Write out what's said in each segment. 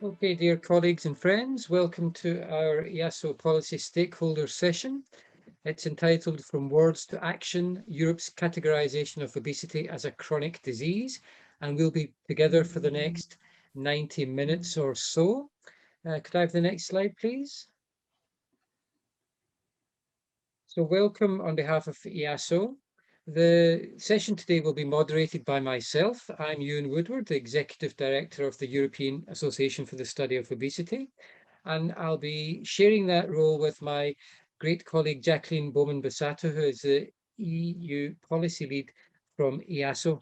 Okay, dear colleagues and friends, welcome to our EASO Policy Stakeholder session. It's entitled From Words to Action, Europe's Categorisation of Obesity as a Chronic Disease, and we'll be together for the next 90 minutes or so. Could I have the next slide, please? So welcome on behalf of EASO. The session today will be moderated by myself. I'm Ewan Woodward, the Executive Director of the European Association for the Study of Obesity, and I'll be sharing that role with my great colleague Jacqueline Bowman-Bassato, who is the EU Policy Lead from EASO.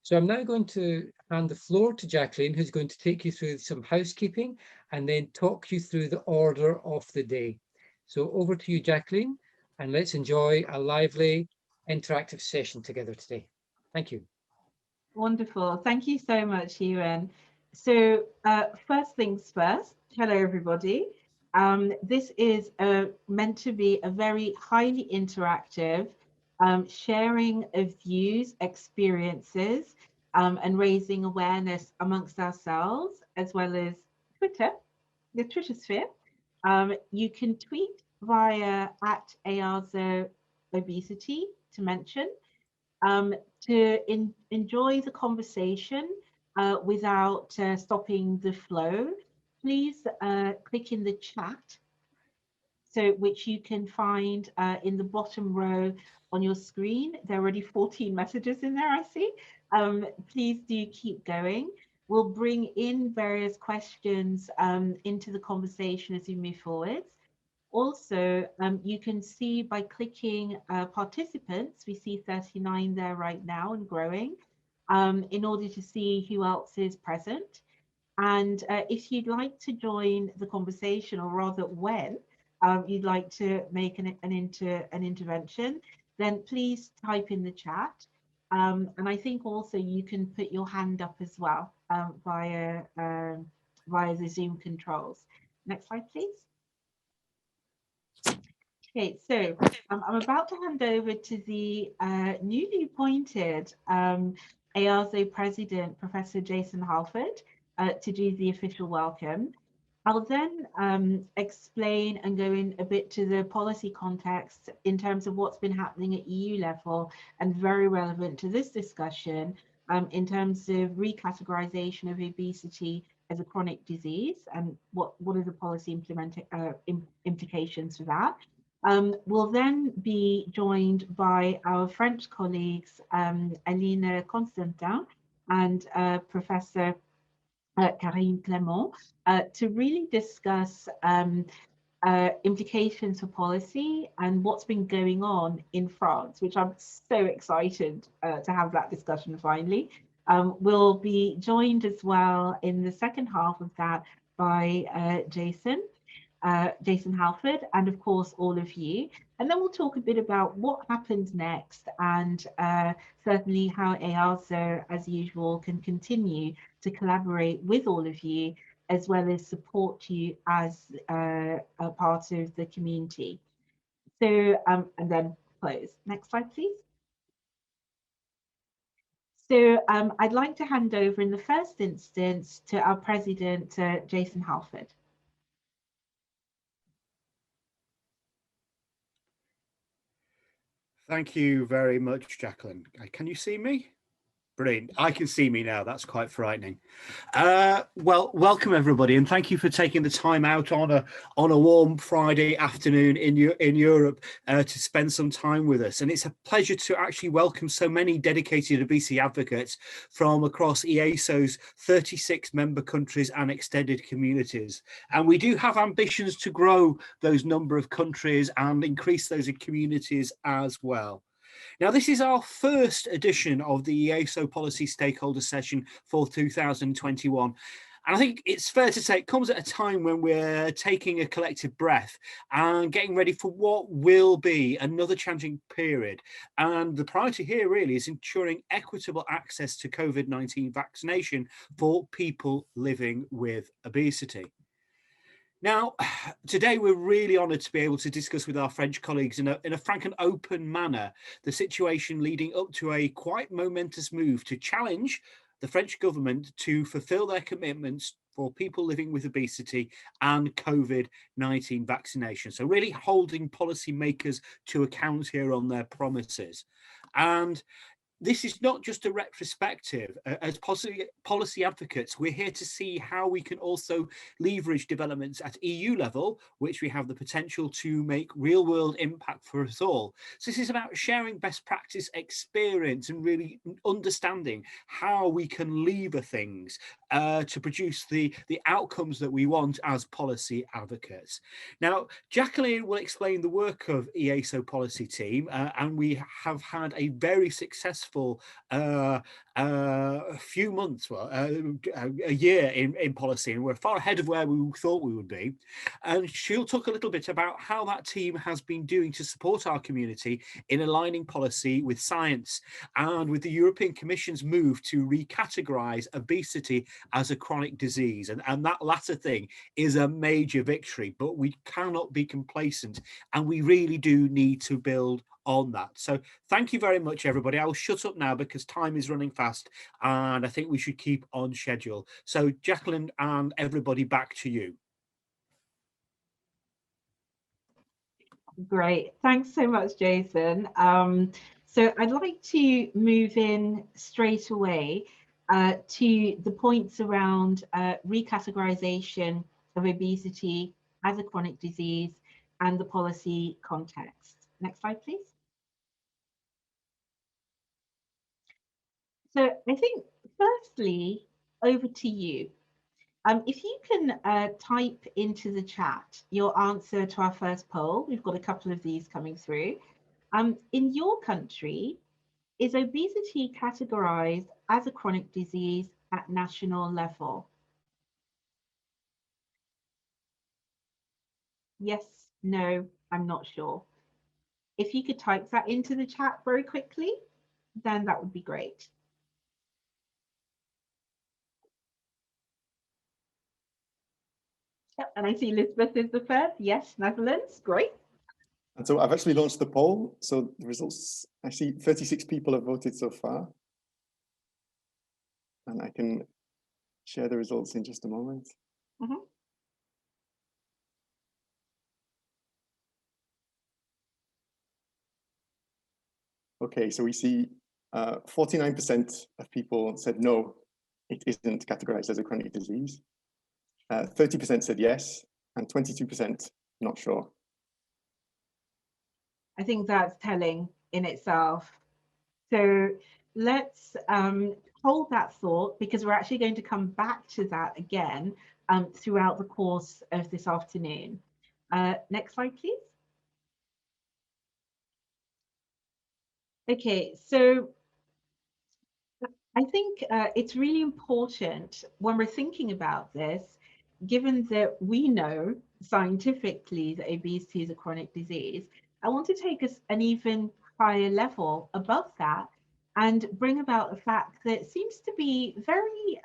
So I'm now going to hand the floor to Jacqueline, who's going to take you through some housekeeping and then talk you through the order of the day. So over to you, Jacqueline, and let's enjoy a lively interactive session together today. Thank you. Wonderful. Thank you so much, Ewan. So first things first, hello everybody. This is meant to be a very highly interactive sharing of views, experiences, and raising awareness amongst ourselves, as well as Twitter, the Twitter sphere. You can tweet via @EASO Obesity to mention. To enjoy the conversation without stopping the flow, please click in the chat, which you can find in the bottom row on your screen. There are already 14 messages in there, I see. Please do keep going. We'll bring in various questions into the conversation as we move forwards. Also, you can see by clicking participants, we see 39 there right now and growing, in order to see who else is present. And if you'd like to join the conversation, or rather when you'd like to make an intervention, then please type in the chat. And I think also you can put your hand up as well via the Zoom controls. Next slide, please. Okay, so I'm about to hand over to the newly appointed EASO President, Professor Jason Halford, to do the official welcome. I'll then explain and go in a bit to the policy context in terms of what's been happening at EU level, and very relevant to this discussion in terms of recategorization of obesity as a chronic disease, and what are the policy implications for that. We'll then be joined by our French colleagues, Aline Constantin and Professor Karine Clément, to really discuss implications for policy and what's been going on in France, which I'm so excited to have that discussion finally. We'll be joined as well in the second half of that by Jason Halford, and of course all of you. And then we'll talk a bit about what happens next, and certainly how EASO, as usual, can continue to collaborate with all of you, as well as support you as a part of the community. So, and then close. Next slide, please. So I'd like to hand over in the first instance to our President, Jason Halford. Thank you very much, Jacqueline. Can you see me? Brilliant. I can see me now. That's quite frightening. Well, welcome everybody, and thank you for taking the time out on a warm Friday afternoon in Europe to spend some time with us. And it's a pleasure to actually welcome so many dedicated obesity advocates from across EASO's 36 member countries and extended communities. And we do have ambitions to grow those number of countries and increase those communities as well. Now, this is our first edition of the EASO Policy Stakeholder Session for 2021. And I think it's fair to say it comes at a time when we're taking a collective breath and getting ready for what will be another challenging period. And the priority here really is ensuring equitable access to COVID-19 vaccination for people living with obesity. Now, today we're really honoured to be able to discuss with our French colleagues in a frank and open manner the situation leading up to a quite momentous move to challenge the French government to fulfill their commitments for people living with obesity and COVID-19 vaccination. So really holding policymakers to account here on their promises. And this is not just a retrospective. As policy advocates, we're here to see how we can also leverage developments at EU level, which we have the potential to make real world impact for us all. So this is about sharing best practice experience and really understanding how we can lever things to produce the outcomes that we want as policy advocates. Now, Jacqueline will explain the work of EASO policy team, and we have had a very successful few months, a year in policy, and we're far ahead of where we thought we would be. And she'll talk a little bit about how that team has been doing to support our community in aligning policy with science and with the European Commission's move to recategorize obesity as a chronic disease. And that latter thing is a major victory, but we cannot be complacent, and we really do need to build on that. So thank you very much, everybody. I'll shut up now because time is running fast and I think we should keep on schedule. So Jacqueline and everybody, back to you. Great. Thanks so much, Jason. So I'd like to move in straight away to the points around recategorization of obesity as a chronic disease and the policy context. Next slide, please. So I think, firstly, over to you. If you can type into the chat your answer to our first poll, we've got a couple of these coming through. In your country, is obesity categorized as a chronic disease at national level? Yes, no, I'm not sure. If you could type that into the chat very quickly, then that would be great. Yep, and I see Elizabeth is the first. Yes, Netherlands, great. And so I've actually launched the poll. So the results, I see 36 people have voted so far. And I can share the results in just a moment. Mm-hmm. Okay, so we see 49% of people said no, it isn't categorized as a chronic disease. 30% said yes, and 22% not sure. I think that's telling in itself. So let's hold that thought, because we're actually going to come back to that again throughout the course of this afternoon. Next slide, please. Okay, so I think it's really important when we're thinking about this, given that we know scientifically that obesity is a chronic disease, I want to take us an even higher level above that and bring about a fact that seems to be very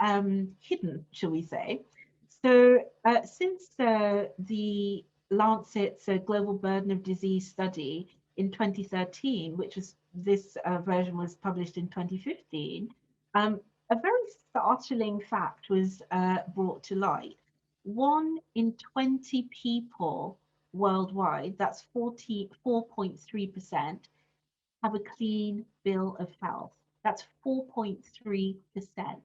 hidden, shall we say. So since the Lancet's Global Burden of Disease study in 2013, which was this version was published in 2015, a very startling fact was brought to light. 1 in 20 people worldwide, that's 4.3%, have a clean bill of health. That's 4.3%.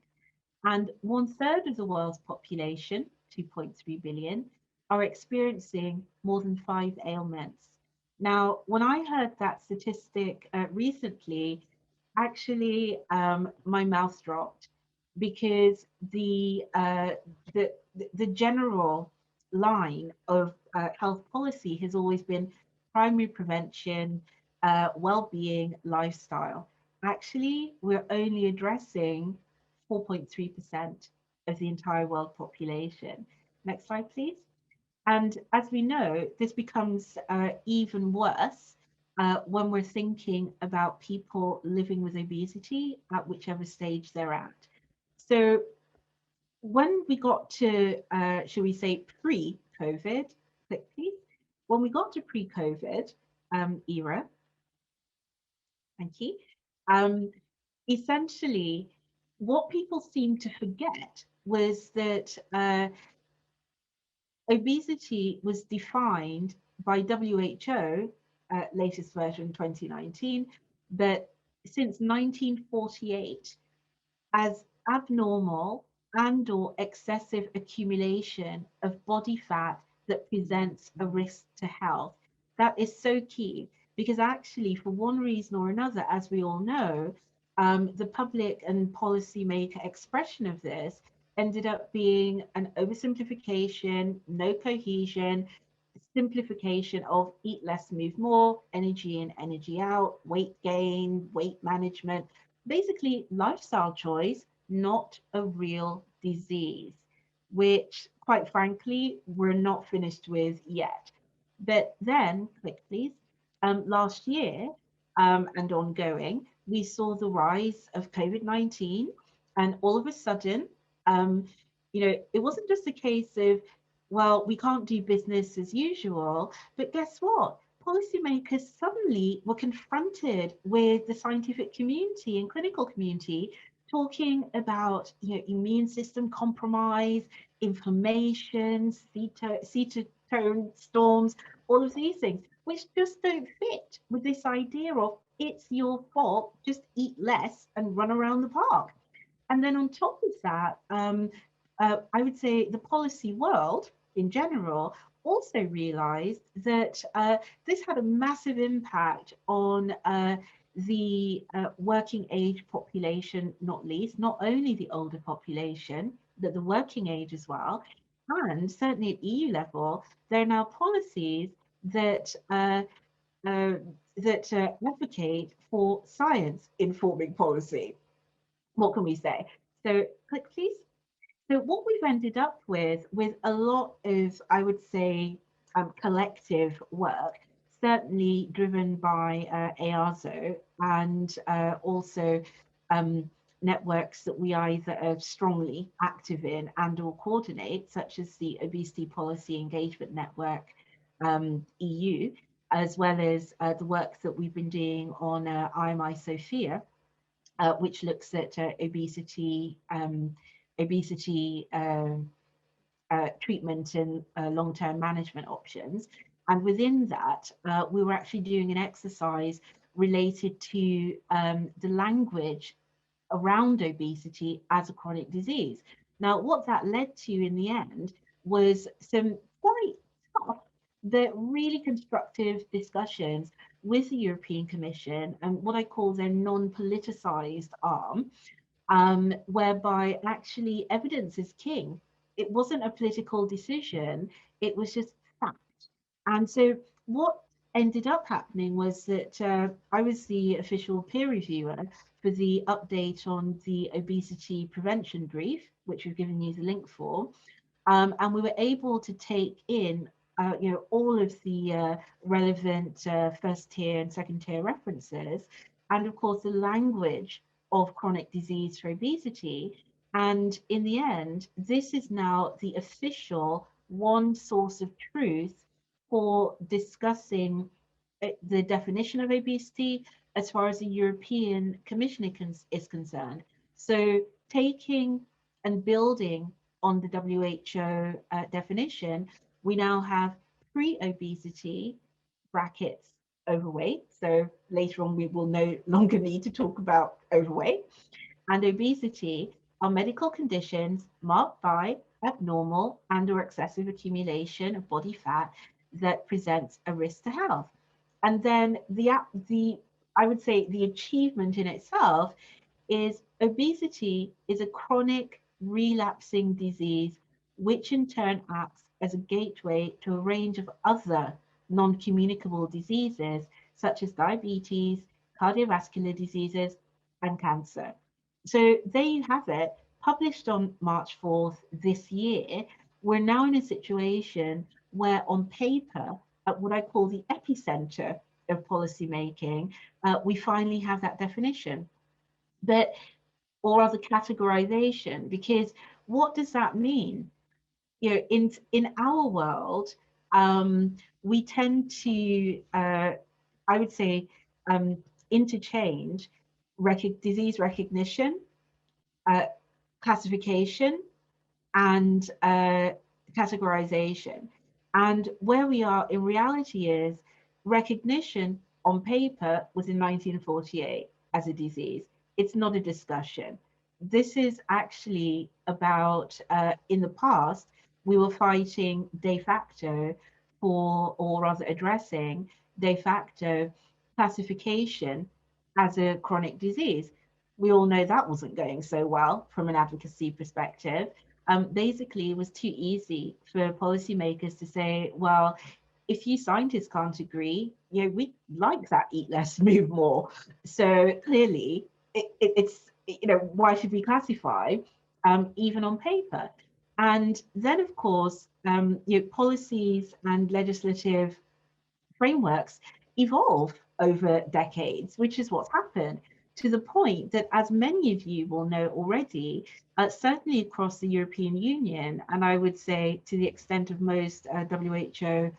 And 1/3 of the world's population, 2.3 billion, are experiencing more than 5 ailments. Now, when I heard that statistic recently, actually my mouth dropped, because the general line of health policy has always been primary prevention, well-being, lifestyle. Actually, we're only addressing 4.3% of the entire world population. Next slide, please. And as we know, this becomes even worse when we're thinking about people living with obesity at whichever stage they're at. So when we got to, shall we say, pre-COVID, click please. When we got to pre-COVID era, thank you, essentially what people seem to forget was that obesity was defined by WHO, latest version 2019, but since 1948 as abnormal and or excessive accumulation of body fat that presents a risk to health. That is so key because actually, for one reason or another, as we all know, the public and policymaker expression of this ended up being an oversimplification, no cohesion, simplification of eat less, move more, energy in, energy out, weight gain, weight management, basically lifestyle choice, not a real disease, which quite frankly, we're not finished with yet. But then, click please, last year and ongoing, we saw the rise of COVID-19, and all of a sudden, it wasn't just a case of, well, we can't do business as usual, but guess what? Policymakers suddenly were confronted with the scientific community and clinical community talking about immune system compromise, inflammation, cytokine storms, all of these things, which just don't fit with this idea of it's your fault, just eat less and run around the park. And then on top of that, I would say the policy world in general also realized that this had a massive impact on the working age population, not least, not only the older population, but the working age as well. And certainly at EU level, there are now policies that advocate for science informing policy. What can we say? So click please. So what we've ended up with a lot of, I would say, collective work, certainly driven by EASO and also networks that we either are strongly active in and or coordinate, such as the Obesity Policy Engagement Network EU, as well as the work that we've been doing on IMI Sophia, which looks at obesity treatment and long-term management options. And within that, we were actually doing an exercise related to the language around obesity as a chronic disease. Now, what that led to in the end was some quite tough, but really constructive discussions with the European Commission and what I call their non-politicized arm, whereby actually evidence is king. It wasn't a political decision, it was just fact. And so what ended up happening was that I was the official peer reviewer for the update on the obesity prevention brief, which we've given you the link for. And we were able to take in all of the relevant first tier and second tier references, and of course the language of chronic disease for obesity. And in the end, this is now the official one source of truth for discussing the definition of obesity as far as the European Commission is concerned. So taking and building on the WHO definition, we now have pre-obesity brackets overweight. So later on, we will no longer need to talk about overweight. And obesity are medical conditions marked by abnormal and or excessive accumulation of body fat that presents a risk to health. And then I would say the achievement in itself is obesity is a chronic relapsing disease, which in turn acts as a gateway to a range of other non-communicable diseases, such as diabetes, cardiovascular diseases, and cancer. So there you have it, published on March 4th this year. We're now in a situation where on paper, at what I call the epicenter of policymaking, we finally have that definition. But or other categorization, because what does that mean? In our world, we tend to, I would say, interchange disease recognition classification and categorization. And where we are in reality is recognition on paper was in 1948 as a disease. It's not a discussion. This is actually about, in the past, we were fighting de facto for, or rather addressing de facto classification as a chronic disease. We all know that wasn't going so well from an advocacy perspective. Basically, it was too easy for policymakers to say, well, if you scientists can't agree, we like that eat less, move more. So clearly, it's, why should we classify, even on paper? And then, of course, policies and legislative frameworks evolve over decades, which is what's happened, to the point that, as many of you will know already, certainly across the European Union, and I would say to the extent of most WHO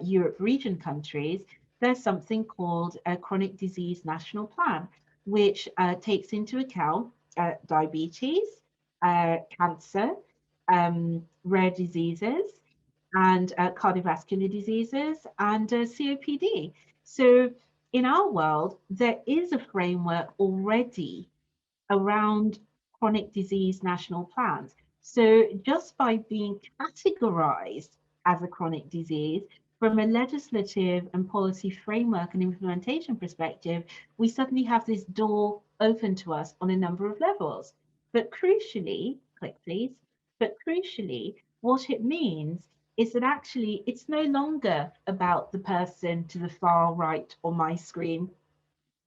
Europe region countries, there's something called a chronic disease national plan, which takes into account diabetes, cancer, rare diseases, and cardiovascular diseases, and COPD. So in our world, there is a framework already around chronic disease national plans. So just by being categorized as a chronic disease, from a legislative and policy framework and implementation perspective, we suddenly have this door open to us on a number of levels. But crucially, click please, but crucially, what it means is that actually it's no longer about the person to the far right on my screen,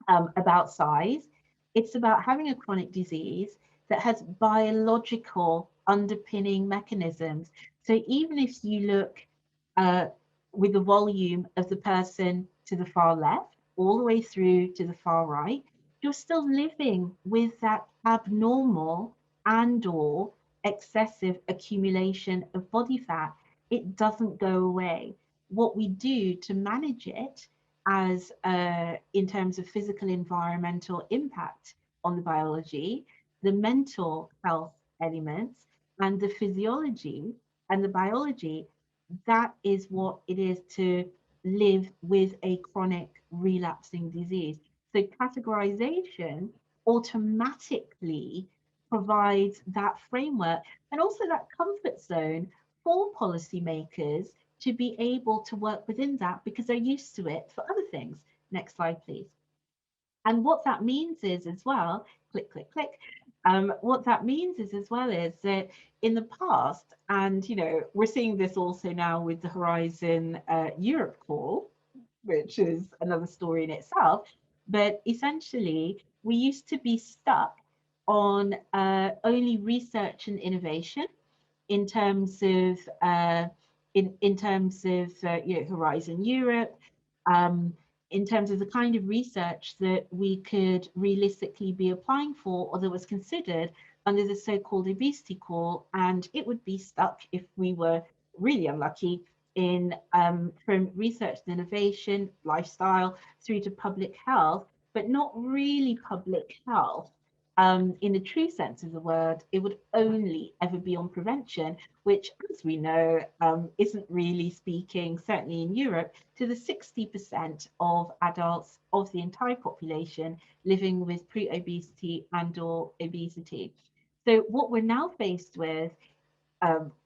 about size. It's about having a chronic disease that has biological underpinning mechanisms. So even if you look with the volume of the person to the far left, all the way through to the far right, you're still living with that abnormal and/or excessive accumulation of body fat. It doesn't go away. What we do to manage it, as in terms of physical environmental impact on the biology, the mental health elements, and the physiology and the biology, that is what it is to live with a chronic relapsing disease. So categorization automatically provides that framework and also that comfort zone for policymakers to be able to work within that, because they're used to it for other things. Next slide, please. And what that means is as well, click, click, click. What that means is as well is that in the past, and we're seeing this also now with the Horizon Europe call, which is another story in itself, but essentially we used to be stuck on only research and innovation in terms of Horizon Europe, in terms of the kind of research that we could realistically be applying for, or that was considered under the so-called obesity call, and it would be stuck, if we were really unlucky, in from research and innovation, lifestyle, through to public health, but not really public health. In the true sense of the word, it would only ever be on prevention, which, as we know, isn't really speaking, certainly in Europe, to the 60% of adults of the entire population living with pre-obesity and/or obesity. So what we're now faced with,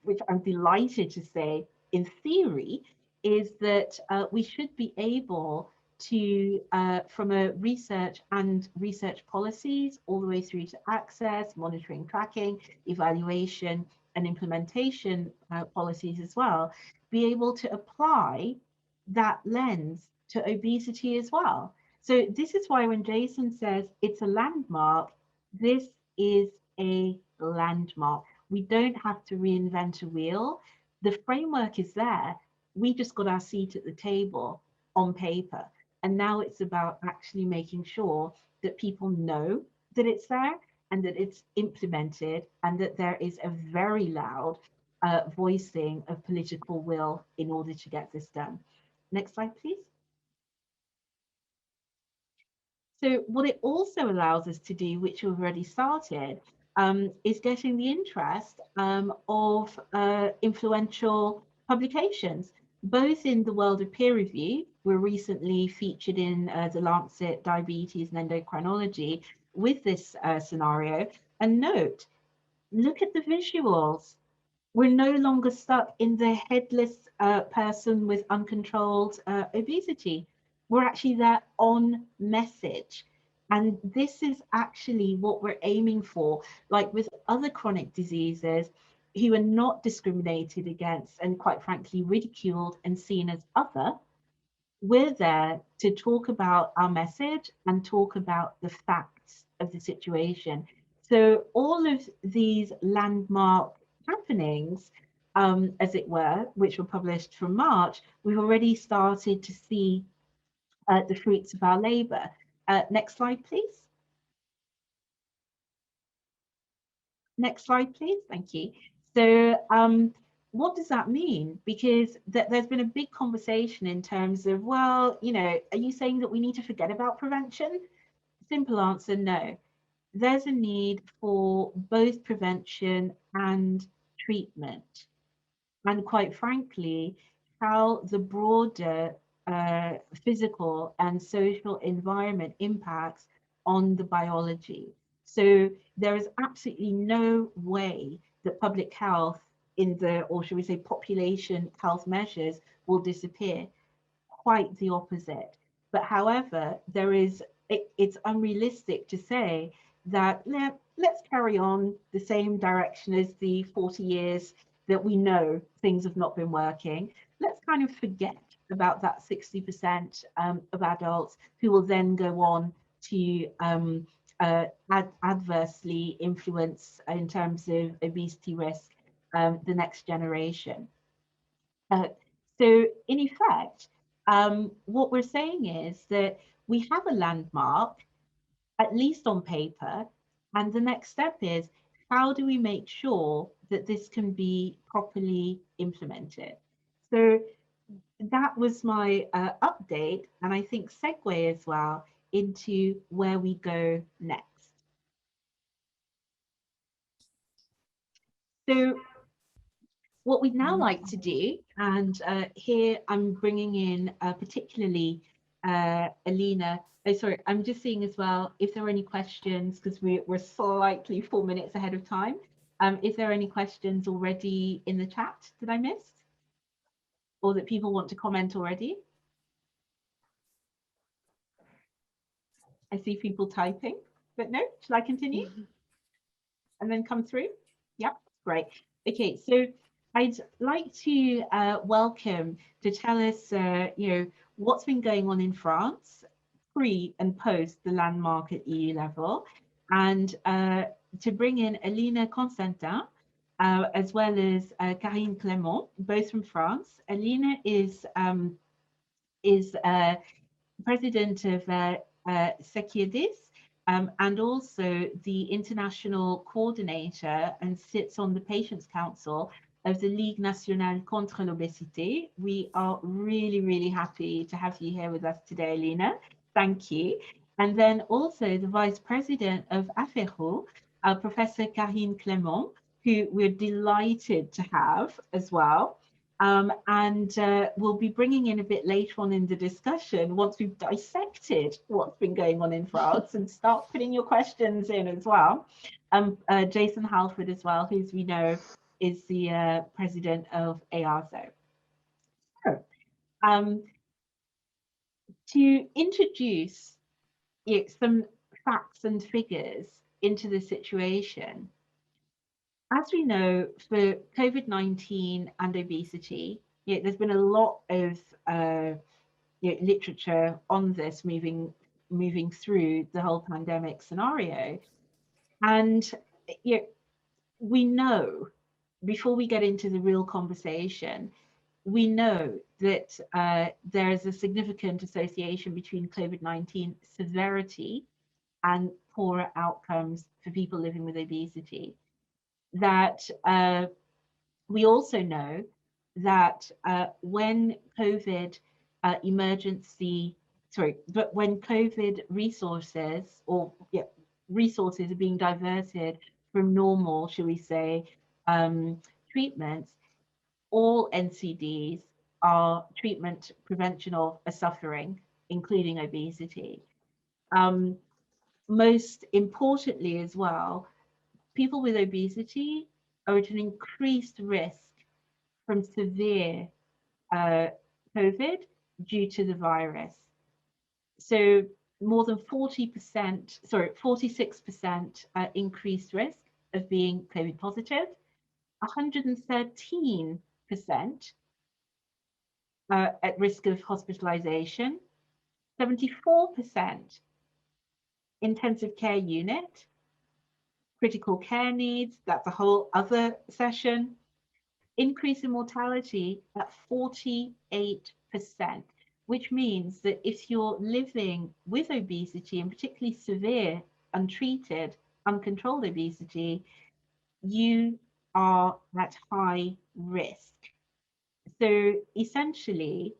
which I'm delighted to say, in theory, is that we should be able to, from a research and research policies, all the way through to access, monitoring, tracking, evaluation, and implementation policies as well, be able to apply that lens to obesity as well. So this is why when Jason says it's a landmark, this is a landmark. We don't have to reinvent a wheel. The framework is there. We just got our seat at the table on paper. And now it's about actually making sure that people know that it's there and that it's implemented, and that there is a very loud voicing of political will in order to get this done. Next slide, please. So what it also allows us to do, which we've already started, is getting the interest of influential publications, both in the world of peer review. We're recently featured in the Lancet Diabetes and Endocrinology with this scenario. And note, look at the visuals. We're no longer stuck in the headless person with uncontrolled obesity. We're actually there on message. And this is actually what we're aiming for, like with other chronic diseases who are not discriminated against and quite frankly ridiculed and seen as other. We're there to talk about our message and talk about the facts of the situation. So all of these landmark happenings, as it were, which were published from March, we've already started to see the fruits of our labor. Next slide, please. Next slide, please. Thank you. So what does that mean? Because there's been a big conversation in terms of, well, you know, are you saying that we need to forget about prevention? Simple answer, no. There's a need for both prevention and treatment. And quite frankly, how the broader physical and social environment impacts on the biology. So there is absolutely no way that public health in the, or should we say population health measures will disappear. Quite the opposite. But however, it's unrealistic to say that let's carry on the same direction as the 40 years that we know things have not been working. Let's kind of forget about that 60% of adults who will then go on to adversely influence in terms of obesity risk the next generation. So in effect, what we're saying is that we have a landmark, at least on paper, and the next step is, how do we make sure that this can be properly implemented? So that was my update, and I think segue as well into where we go next. So what we'd now like to do, and here I'm bringing in particularly Alina. Oh, sorry, I'm just seeing as well if there are any questions, because we're slightly 4 minutes ahead of time. Is there any questions already in the chat that I missed? Or that people want to comment already? I see people typing, but no, shall I continue? And then come through? Yep, great. Okay, so I'd like to welcome to tell us, you know, what's been going on in France pre and post the landmark at EU level, and to bring in Alina Constantin, as well as Karine Clément, both from France. Alina is president of Sekiadis, and also the international coordinator and sits on the Patients Council of the Ligue Nationale contre l'Obésité. We are really, really happy to have you here with us today, Alina. Thank you. And then also the Vice President of AFERO, Professor Karine Clément, who we're delighted to have as well. And we'll be bringing in a bit later on in the discussion, once we've dissected what's been going on in France, and start putting your questions in as well. Jason Halford as well, who, as we know, is the president of EASO. So, to introduce some facts and figures into the situation, as we know, for COVID-19 and obesity, there's been a lot of literature on this moving through the whole pandemic scenario. And we know, before we get into the real conversation, we know that there is a significant association between COVID-19 severity and poorer outcomes for people living with obesity. That we also know that when COVID when COVID resources resources are being diverted from normal, shall we say, treatments, all NCDs are treatment prevention of a suffering, including obesity. Most importantly as well, people with obesity are at an increased risk from severe COVID due to the virus. So more than 46% increased risk of being COVID positive, 113% at risk of hospitalization, 74% intensive care unit, critical care needs, that's a whole other session, increase in mortality at 48%, which means that if you're living with obesity, and particularly severe, untreated, uncontrolled obesity, you are at high risk. So essentially,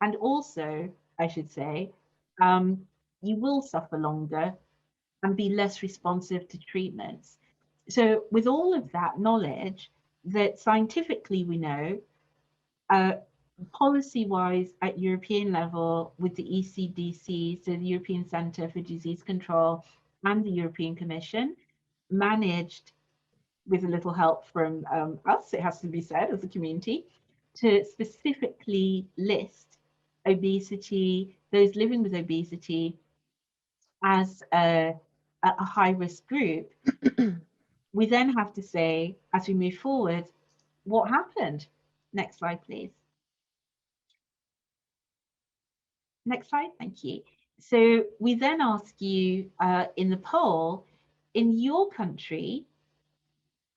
and also, I should say, you will suffer longer and be less responsive to treatments. So with all of that knowledge, that scientifically we know, policy-wise at European level with the ECDC, so the European Centre for Disease Control, and the European Commission, managed, with a little help from us, it has to be said, as a community, to specifically list obesity, those living with obesity, as a high-risk group. We then have to say, as we move forward, what happened? Next slide, please. Next slide, thank you. So we then ask you in the poll, in your country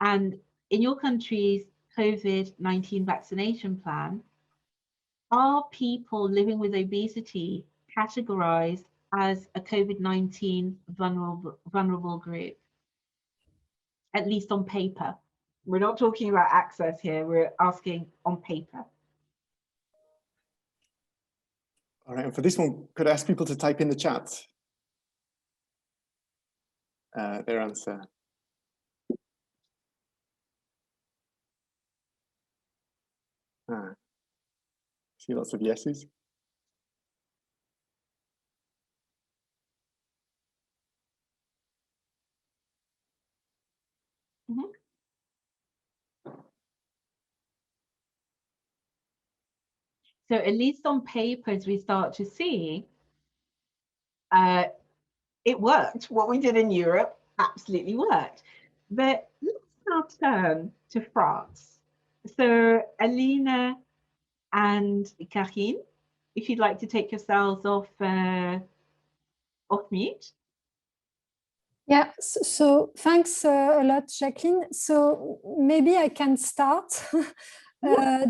and in your country's COVID-19 vaccination plan, are people living with obesity categorized as a COVID-19 vulnerable group? At least on paper. We're not talking about access here, we're asking on paper. All right, and for this one, could I ask people to type in the chat their answer? See lots of yeses. Mm-hmm. So at least on paper, as we start to see, it worked. What we did in Europe absolutely worked. But let's now turn to France. So Alina and Karine, if you'd like to take yourselves off mute. Yeah, so thanks a lot, Jacqueline. So maybe I can start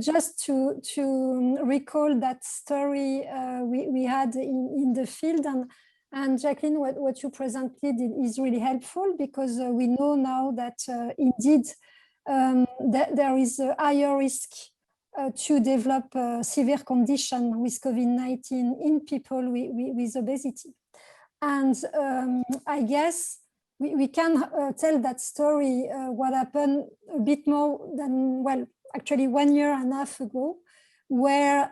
just to recall that story we had in the field. And Jacqueline, what you presented is really helpful, because we know now that indeed there is a higher risk to develop a severe condition with COVID-19 in people with obesity. And I guess we can tell that story, what happened a bit more than, well, actually 1.5 years ago, where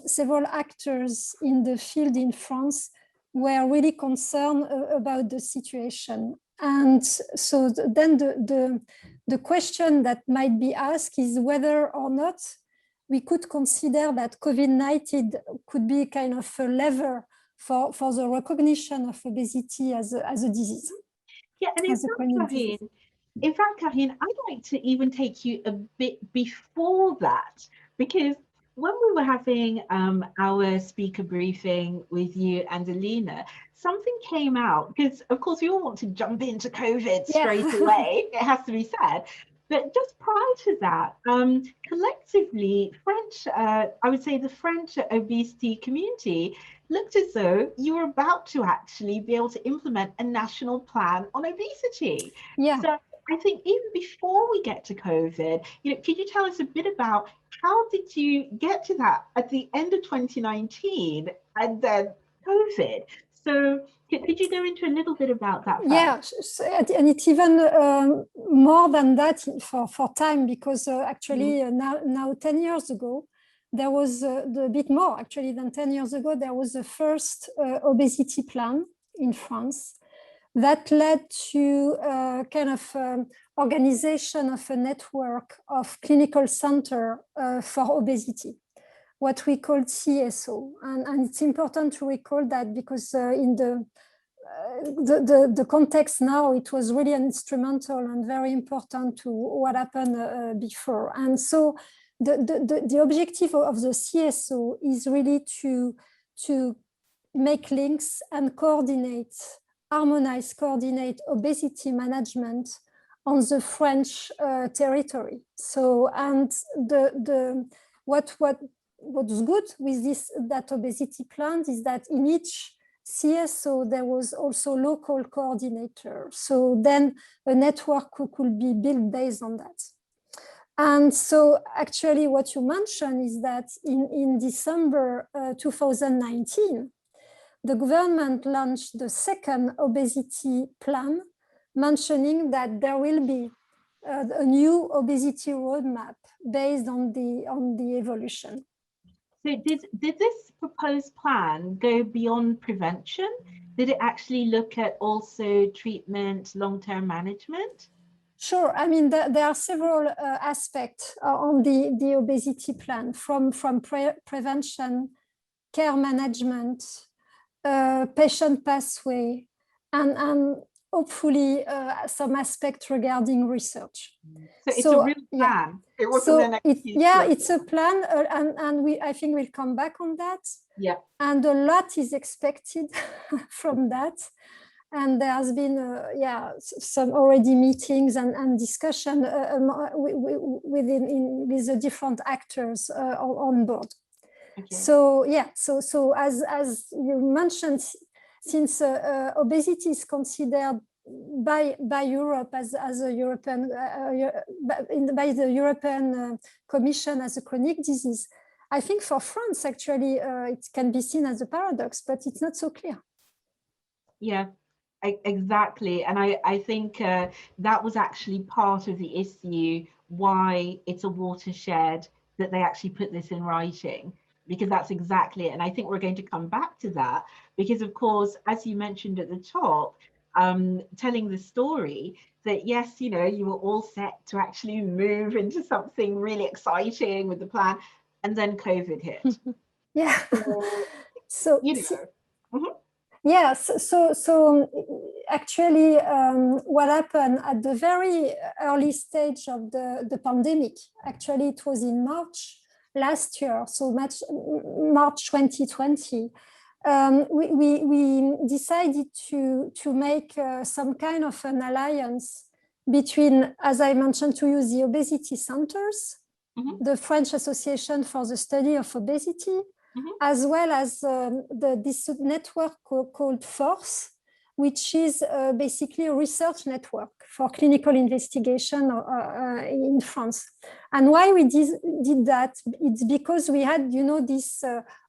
several actors in the field in France were really concerned about the situation. And so then the question that might be asked is whether or not we could consider that COVID-19 could be kind of a lever for the recognition of obesity as a disease. Yeah, and in fact, Karine, I'd like to even take you a bit before that, because when we were having our speaker briefing with you and Alina, something came out, because of course we all want to jump into COVID straight away, it has to be said. But just prior to that, collectively, I would say the French obesity community looked as though you were about to actually be able to implement a national plan on obesity. Yeah. So I think even before we get to COVID, could you tell us a bit about how did you get to that at the end of 2019 and then COVID? So Could you go into a little bit about that? Yeah, and it's even more than that for time, because actually now 10 years ago, there was the bit more actually than 10 years ago, there was the first obesity plan in France that led to kind of organization of a network of clinical center for obesity, what we call EASO. And it's important to recall that, because in the context now, it was really instrumental and very important to what happened before. And so the objective of the EASO is really to make links and coordinate obesity management on the French territory. So, and what's good with that obesity plan is that in each CSO there was also local coordinator. So then a network could be built based on that. And so actually what you mentioned is that in December 2019, the government launched the second obesity plan, mentioning that there will be a new obesity roadmap based on the evolution. So did this proposed plan go beyond prevention? Did it actually look at also treatment, long-term management? Sure. I mean, there are several aspects on the obesity plan, from prevention, care management, patient pathway, and hopefully some aspect regarding research. So it's a real plan. Yeah. It wasn't it's a plan, and I think we'll come back on that. Yeah. And a lot is expected from that. And there has been, some already meetings and discussion with the different actors on board. Okay. So so as you mentioned, since obesity is considered by Europe as a European by the European Commission as a chronic disease, I think for France actually it can be seen as a paradox, but it's not so clear. Yeah. Exactly. And I think that was actually part of the issue, why it's a watershed, that they actually put this in writing, because that's exactly it. And I think we're going to come back to that, because of course, as you mentioned at the top, telling the story that yes, you know, you were all set to actually move into something really exciting with the plan, and then COVID hit. Yeah. So you know. Mm-hmm. Yes, so actually what happened at the very early stage of the pandemic, actually it was in March last year, so March 2020, we decided to make some kind of an alliance between, as I mentioned to you, the obesity centers, mm-hmm. the French Association for the Study of Obesity, mm-hmm. as well as this network called FORCE, which is basically a research network for clinical investigation in France. And why we did that, it's because we had, you know, this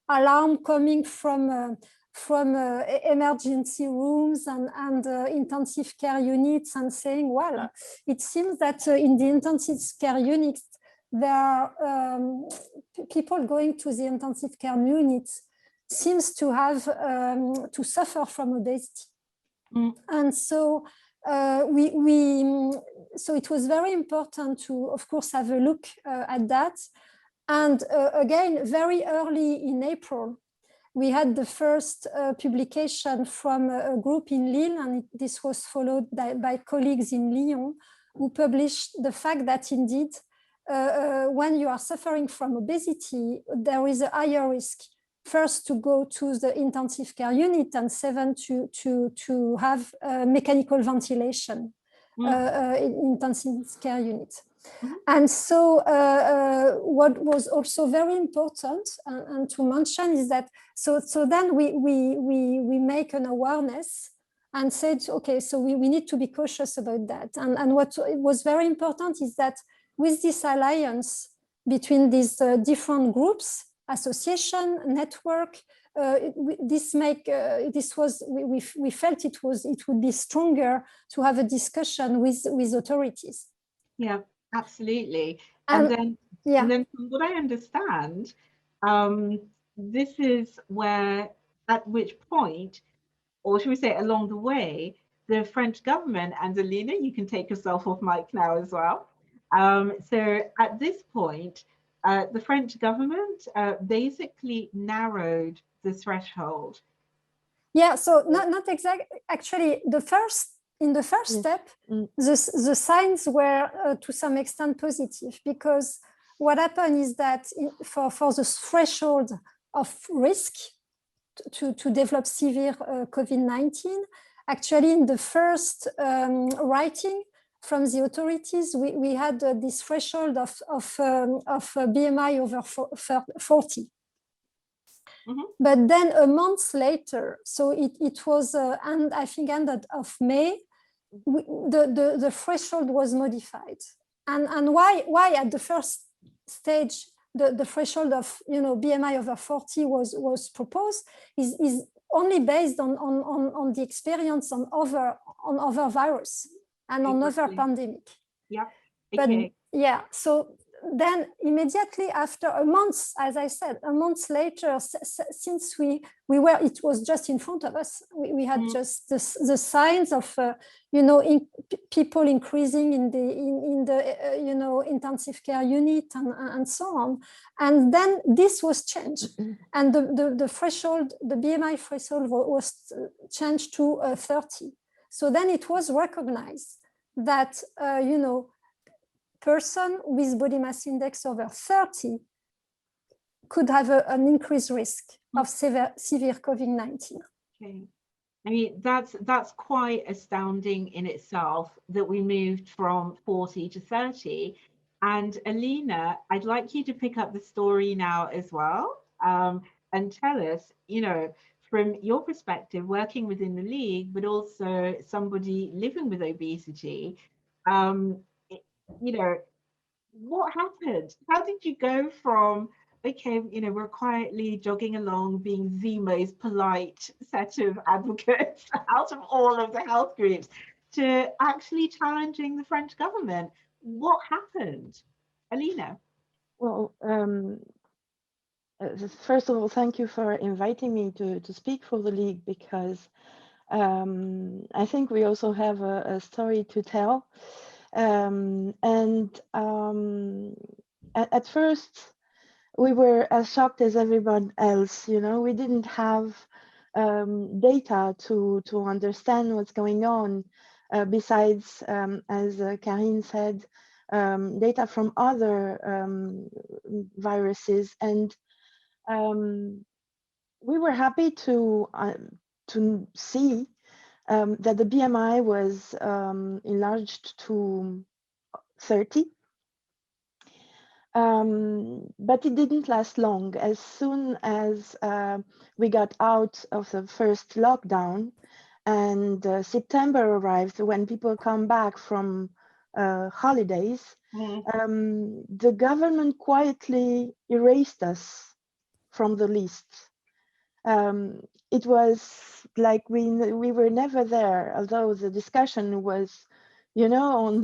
alarm coming from emergency rooms and intensive care units, and saying, well, it seems that in the intensive care units, there are people going to the intensive care units seems to have to suffer from obesity. Mm. And so so it was very important to, of course, have a look at that. And again, very early in April, we had the first publication from a group in Lille, and this was followed by colleagues in Lyon, who published the fact that indeed, when you are suffering from obesity, there is a higher risk, first to go to the intensive care unit, and to have mechanical ventilation in intensive care unit. Mm-hmm. And so what was also very important and to mention is that, so then we make an awareness and said, okay, so we need to be cautious about that. And what was very important is that with this alliance between these different groups, association, network, we felt it would be stronger to have a discussion with authorities. Yeah, absolutely. And then from what I understand, this is where, at which point, or should we say along the way, the French government, and Alina, you can take yourself off mic now as well. So at this point, the French government basically narrowed the threshold. Yeah, so not exactly. Actually, in the first step, the signs were to some extent positive, because what happened is that for the threshold of risk to develop severe COVID-19, actually in the first writing from the authorities, we had this threshold of BMI over 40. Mm-hmm. But then a month later, so it was, and I think end of May, the threshold was modified. And why at the first stage the threshold of BMI over 40 was proposed is only based on the experience on other virus and on other pandemic. Yeah. Okay. But yeah, so then immediately after a month, as I said, a month later, since it was just in front of us, we had just the signs of people increasing in the intensive care unit and so on, and then this was changed, and the threshold, the BMI threshold was changed to 30. So then it was recognized that person with body mass index over 30 could have an increased risk of severe COVID-19. Okay. I mean, that's quite astounding in itself that we moved from 40 to 30. And Alina, I'd like you to pick up the story now as well, and tell us, from your perspective, working within the League, but also somebody living with obesity, what happened? How did you go from, okay, we're quietly jogging along, being the most polite set of advocates out of all of the health groups, to actually challenging the French government? What happened? Alina? Well, first of all, thank you for inviting me to speak for the League, because I think we also have a story to tell. At first, we were as shocked as everyone else. We didn't have data to understand what's going on, besides, as Karine said, data from other viruses. And we were happy to see that the BMI was enlarged to 30. But it didn't last long. As soon as we got out of the first lockdown and September arrived, when people come back from holidays, the government quietly erased us from the list. It was like we were never there, although the discussion was, on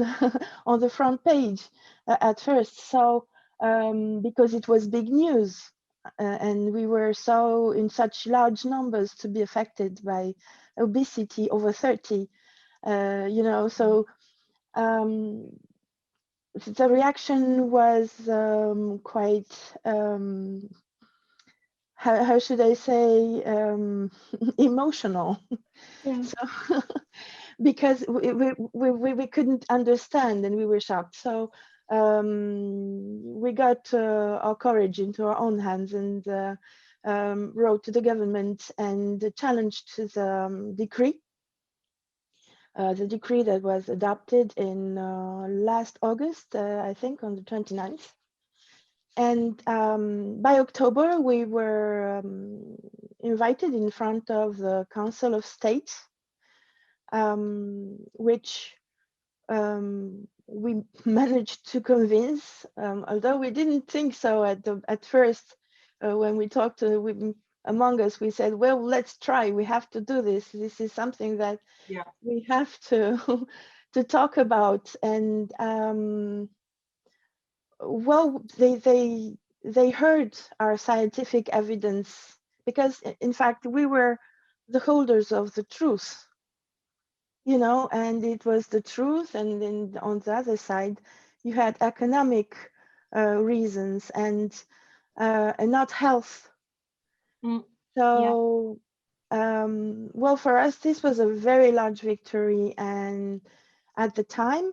the front page at first. So because it was big news, and we were in such large numbers to be affected by obesity over 30, so the reaction was quite, how should I say, emotional. Yeah. So because we couldn't understand, and we were shocked. So we got our courage into our own hands and wrote to the government and challenged the decree. The decree that was adopted in last August, I think on the 29th. And by October, we were invited in front of the Council of State, which we managed to convince, although we didn't think so at first when we talked with among us, we said, well, let's try. We have to do this. This is something that we have to to talk about. And well, they heard our scientific evidence, because in fact we were the holders of the truth, you know, and it was the truth. And then on the other side, you had economic reasons and not health. So, well, for us, this was a very large victory. And at the time,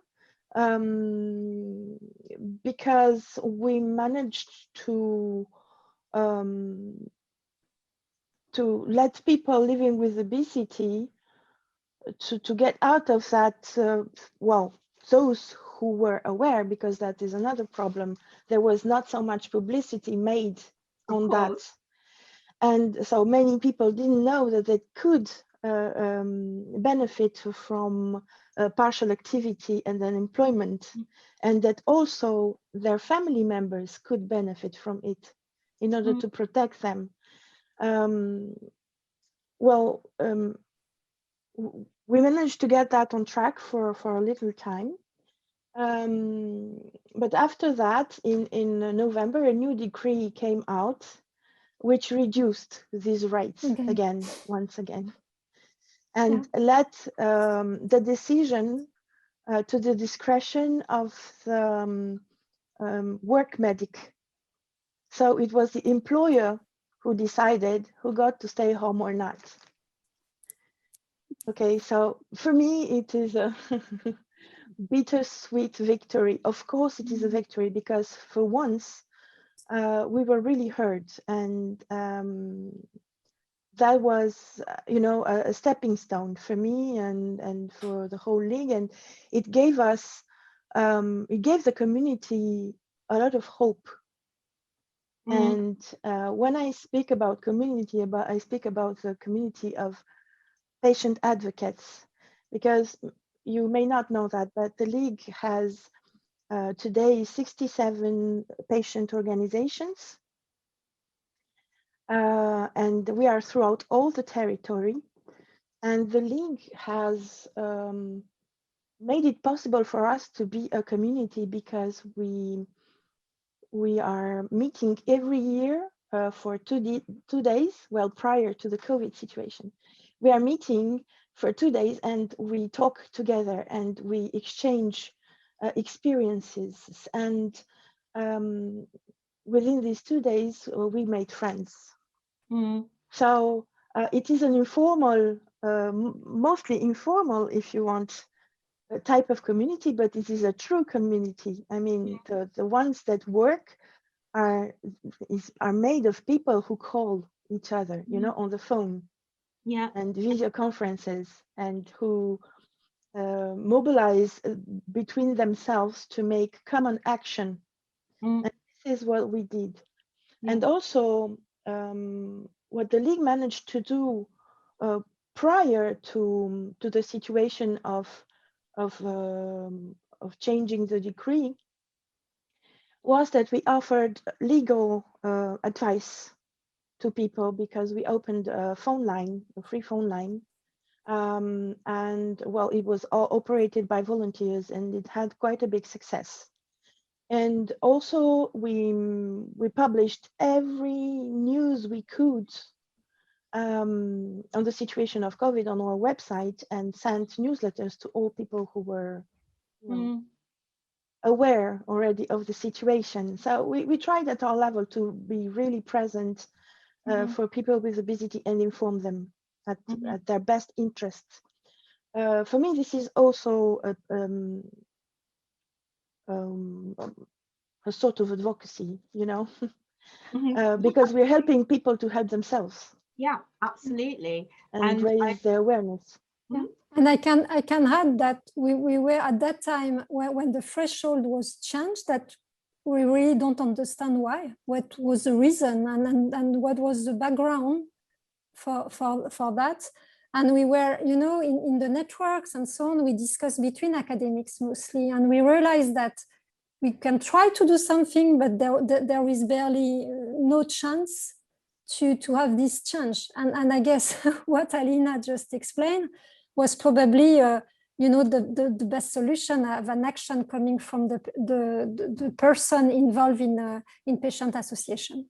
because we managed to let people living with obesity to get out of that, well, those who were aware, because that is another problem. There was not so much publicity made on that. And so many people didn't know that they could benefit from partial activity and then employment, and that also their family members could benefit from it in order to protect them. We managed to get that on track for a little time. But after that, in November, a new decree came out which reduced these rights once again, and let the decision to the discretion of the work medic. So it was the employer who decided who got to stay home or not. Okay, so for me, it is a bittersweet victory. Of course, it is a victory, because for once, we were really heard, and that was, you know, a stepping stone for me and for the whole league, and it gave us, it gave the community a lot of hope. And when I speak about community, I speak about the community of patient advocates, because you may not know that, but the league has today 67 patient organizations, and we are throughout all the territory. And the league has made it possible for us to be a community, because we are meeting every year for 2 days, well, prior to the COVID situation. We are meeting for 2 days, and we talk together, and we exchange experiences. And within these 2 days, we made friends. So it is an informal, mostly informal, if you want, type of community, but it is a true community. I mean, the ones that work are made of people who call each other, you know, on the phone, and video conferences, and who mobilize between themselves to make common action. And this is what we did. And also, what the league managed to do prior to the situation of changing the decree was that we offered legal advice to people, because we opened a phone line, a free phone line, and well, it was all operated by volunteers, and it had quite a big success. And also we published every news we could on the situation of COVID on our website, and sent newsletters to all people who were, you know, aware already of the situation. So we tried at our level to be really present for people with obesity and inform them at their best interests. For me, this is also a sort of advocacy, you know, because we're helping people to help themselves. Yeah, absolutely. And raise their awareness. Yeah. And I can add that we were at that time when the threshold was changed, that we really don't understand why, what was the reason, and what was the background for that. And we were, you know, in the networks and so on, we discussed between academics mostly, and we realized that we can try to do something, but there is barely no chance to have this change. And I guess what Alina just explained was probably the best solution of an action coming from the person involved in patient association.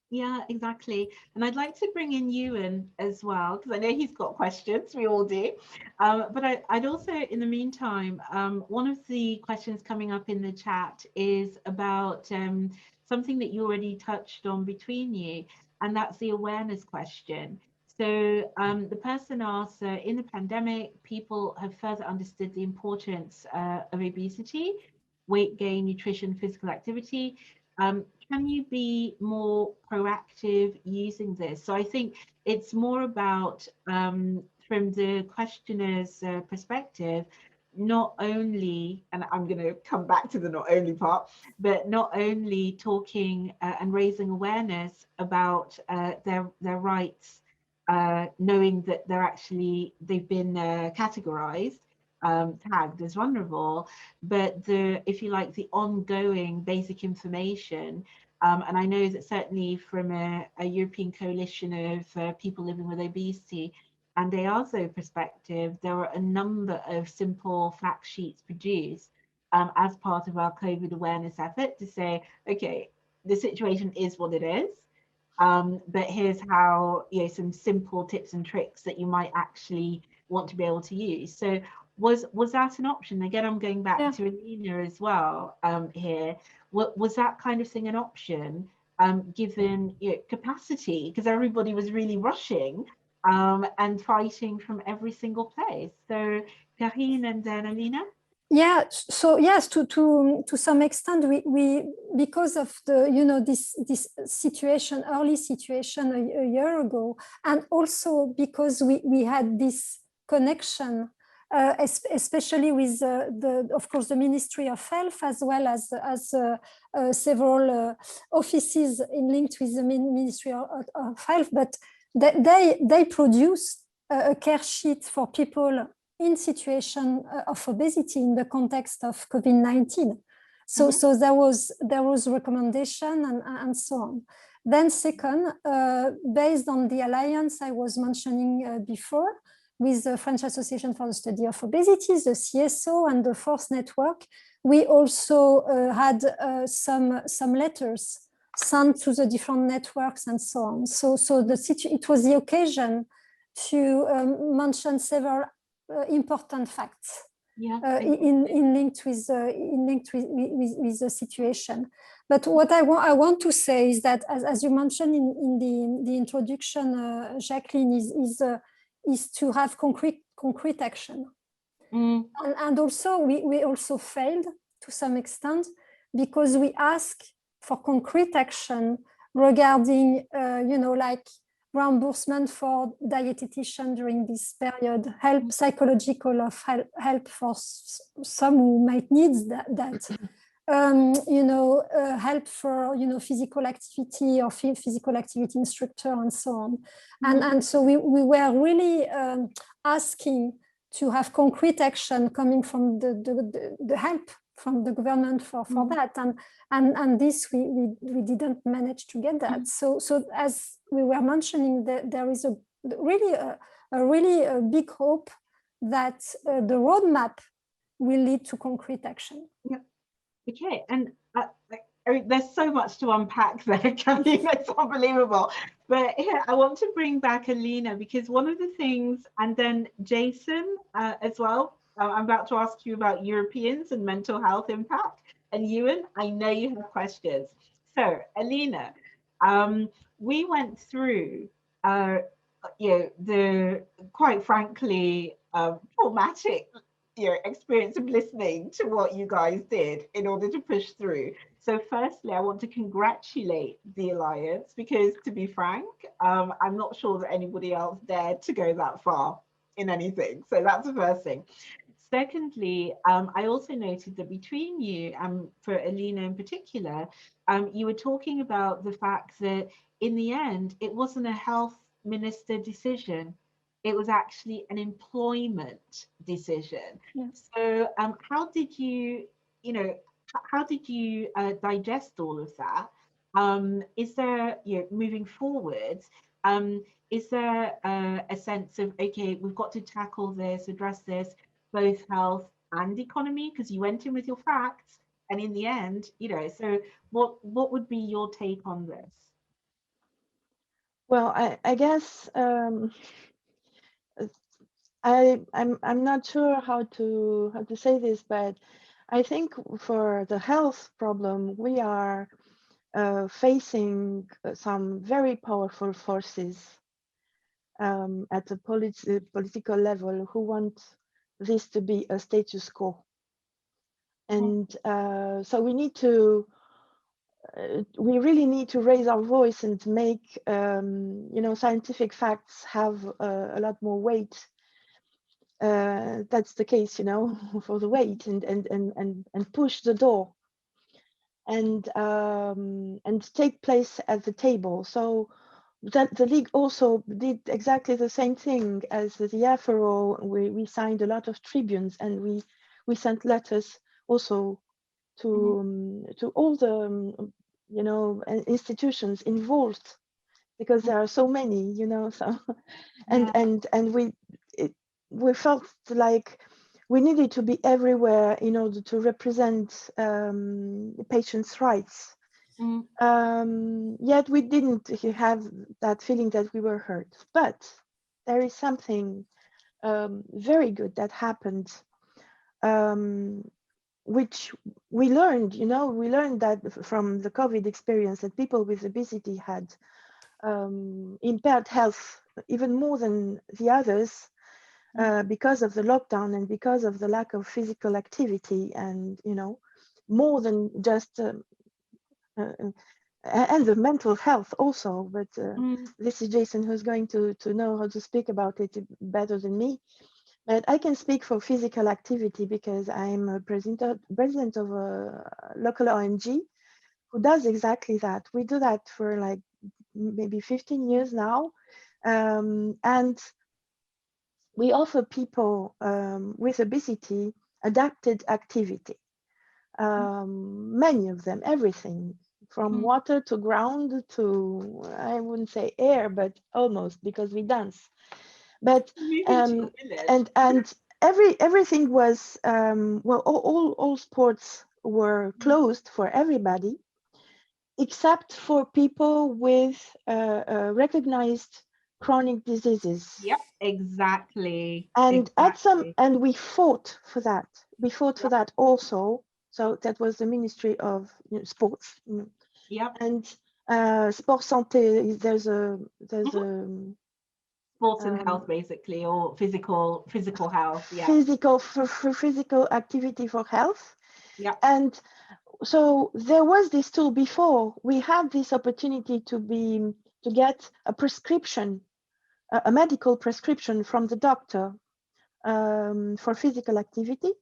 Yeah, exactly. And I'd like to bring in Ewan as well, because I know he's got questions, we all do. But I'd also, in the meantime, one of the questions coming up in the chat is about something that you already touched on between you, and that's the awareness question. So the person asks, in the pandemic, people have further understood the importance of obesity, weight gain, nutrition, physical activity. Can you be more proactive using this? So I think it's more about, from the questioner's perspective, not only, and I'm going to come back to the not only part, but not only talking and raising awareness about their rights, knowing that they've been categorized, tagged as vulnerable, but if you like, the ongoing basic information. And I know that certainly from a European coalition of people living with obesity and EASO perspective, there are a number of simple fact sheets produced as part of our COVID awareness effort to say, okay, the situation is what it is. But here's how, some simple tips and tricks that you might actually want to be able to use. So was that an option? Again, I'm going back to Alina as well here. Was that kind of thing an option, given capacity? Because everybody was really rushing and fighting from every single place. So Karine and then Alina? Yeah, so yes, to some extent, we because of the this situation, early situation a year ago, and also because we had this connection, especially with of course the Ministry of Health, as well as several offices linked with the Ministry of Health, but they produced a care sheet for people in situation of obesity in the context of COVID-19. So there was recommendation and so on. Then second, based on the alliance I was mentioning before with the French Association for the Study of Obesity, the CSO and the Force Network, we also had some letters sent to the different networks and so on. So it was the occasion to mention several important facts in linked with the situation. But what I want to say is that, as you mentioned in the introduction, Jacqueline, is to have concrete action. And also we also failed to some extent because we ask for concrete action regarding like reimbursement for dietitian during this period, help psychological help for some who might need that. Help for physical activity or physical activity instructor and so on. And so we were really asking to have concrete action coming from the help from the government for that, and this we didn't manage to get that. So as we were mentioning, there is a really big hope that the roadmap will lead to concrete action. Yeah. Okay, and I mean, there's so much to unpack there, Camille, it's unbelievable. But here, I want to bring back Alina, because one of the things, and then Jason as well, I'm about to ask you about Europeans and mental health impact. And Ewan, I know you have questions. So Alina, we went through, the, quite frankly, traumatic experience of listening to what you guys did in order to push through. So firstly, I want to congratulate the Alliance, because to be frank, I'm not sure that anybody else dared to go that far in anything. So that's the first thing. Secondly, I also noted that between you, and for Alina in particular, you were talking about the fact that in the end, it wasn't a health minister decision. It was actually an employment decision. Yeah. So how did you digest all of that? Is there, moving forwards, is there a sense of, okay, we've got to tackle this, address this, both health and economy, because you went in with your facts, and in the end, so what would be your take on this? Well, I guess I'm not sure how to say this, but I think for the health problem, we are facing some very powerful forces at the political level who want this to be a status quo. And so we need to, we really need to raise our voice and make, scientific facts have a lot more weight. That's the case, for the weight and push the door and take place at the table. So that the league also did exactly the same thing as the AFRO. We signed a lot of tribunes, and we sent letters also to all the institutions involved, because there are so many, so and we felt like we needed to be everywhere in order to represent patients' rights. Yet we didn't have that feeling that we were heard. But there is something very good that happened, which we learned, we learned that from the COVID experience, that people with obesity had impaired health even more than the others, because of the lockdown and because of the lack of physical activity, and more than just and the mental health also. But this is Jason who's going to know how to speak about it better than me. But I can speak for physical activity because I'm a president of a local ONG who does exactly that. We do that for like maybe 15 years now, and we offer people with obesity adapted activity. Many of them, everything from water to ground to, I wouldn't say air, but almost, because we dance. But and everything was all sports were closed for everybody, except for people with recognized chronic diseases. Yep, exactly. And and we fought for that. We fought for that also. So that was the Ministry of Sports. Yep. And Sport Santé. There's a sports and health, basically, or physical health. Yeah. Physical activity for health. Yeah. And so there was this tool before. We had this opportunity to get a prescription, a medical prescription from the doctor for physical activity,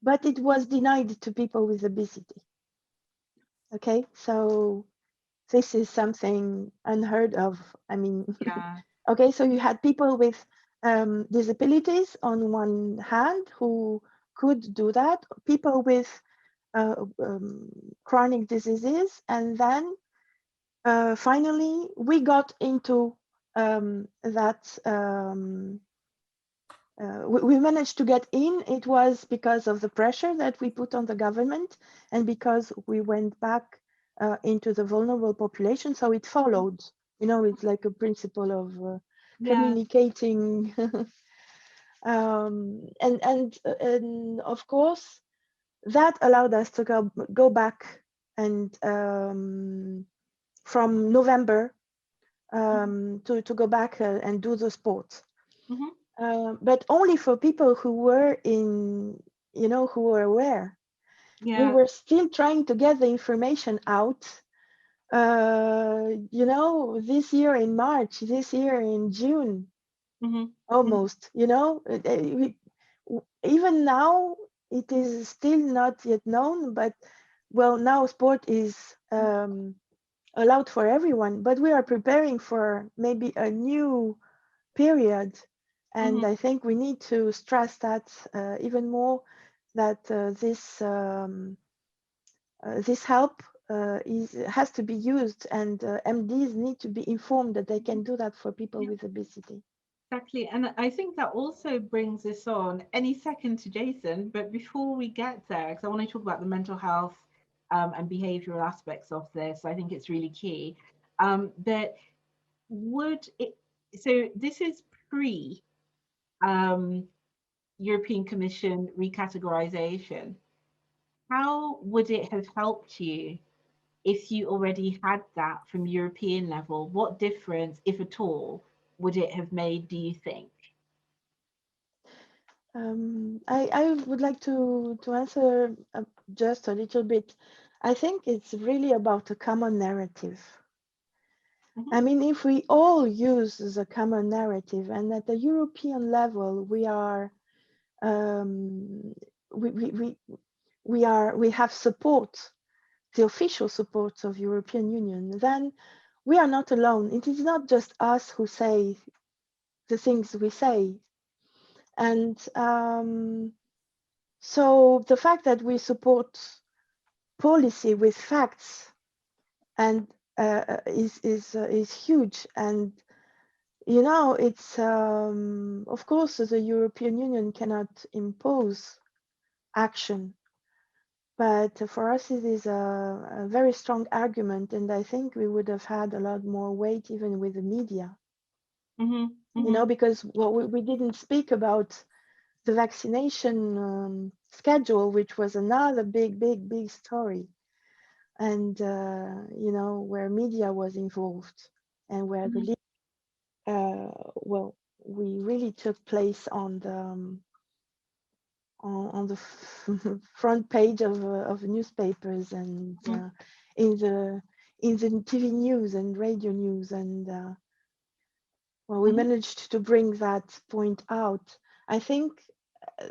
but it was denied to people with obesity. Okay, so this is something unheard of. I mean, okay, so you had people with disabilities on one hand who could do that, people with chronic diseases, and then finally we got into that. We managed to get in. It was because of the pressure that we put on the government, and because we went back into the vulnerable population. So it followed, it's like a principle of communicating. And of course, that allowed us to go back and from November to go back and do the sport. But only for people who were who were aware. We were still trying to get the information out. This year in March, this year in June, almost. Even now, it is still not yet known. But well, now sport is allowed for everyone. But we are preparing for maybe a new period. And I think we need to stress that even more, that this help has to be used, and MDs need to be informed that they can do that for people with obesity. Exactly, and I think that also brings us on any second to Jason, but before we get there, because I want to talk about the mental health and behavioral aspects of this, I think it's really key. That would it, so this is pre European Commission recategorization. How would it have helped you if you already had that from European level? What difference, if at all, would it have made, do you think? I would like to answer just a little bit. I think it's really about a common narrative. I mean, if we all use the common narrative, and at the European level, we are we have support, the official support of European Union, then we are not alone. It is not just us who say the things we say. And so the fact that we support policy with facts and is huge. And you know, it's of course the European Union cannot impose action, but for us it is a very strong argument, and I think we would have had a lot more weight even with the media. You know, because we didn't speak about the vaccination schedule, which was another big story, and you know, where media was involved, and where the well, we really took place on the front page of newspapers, and in the TV news and radio news, and well, we managed to bring that point out. I think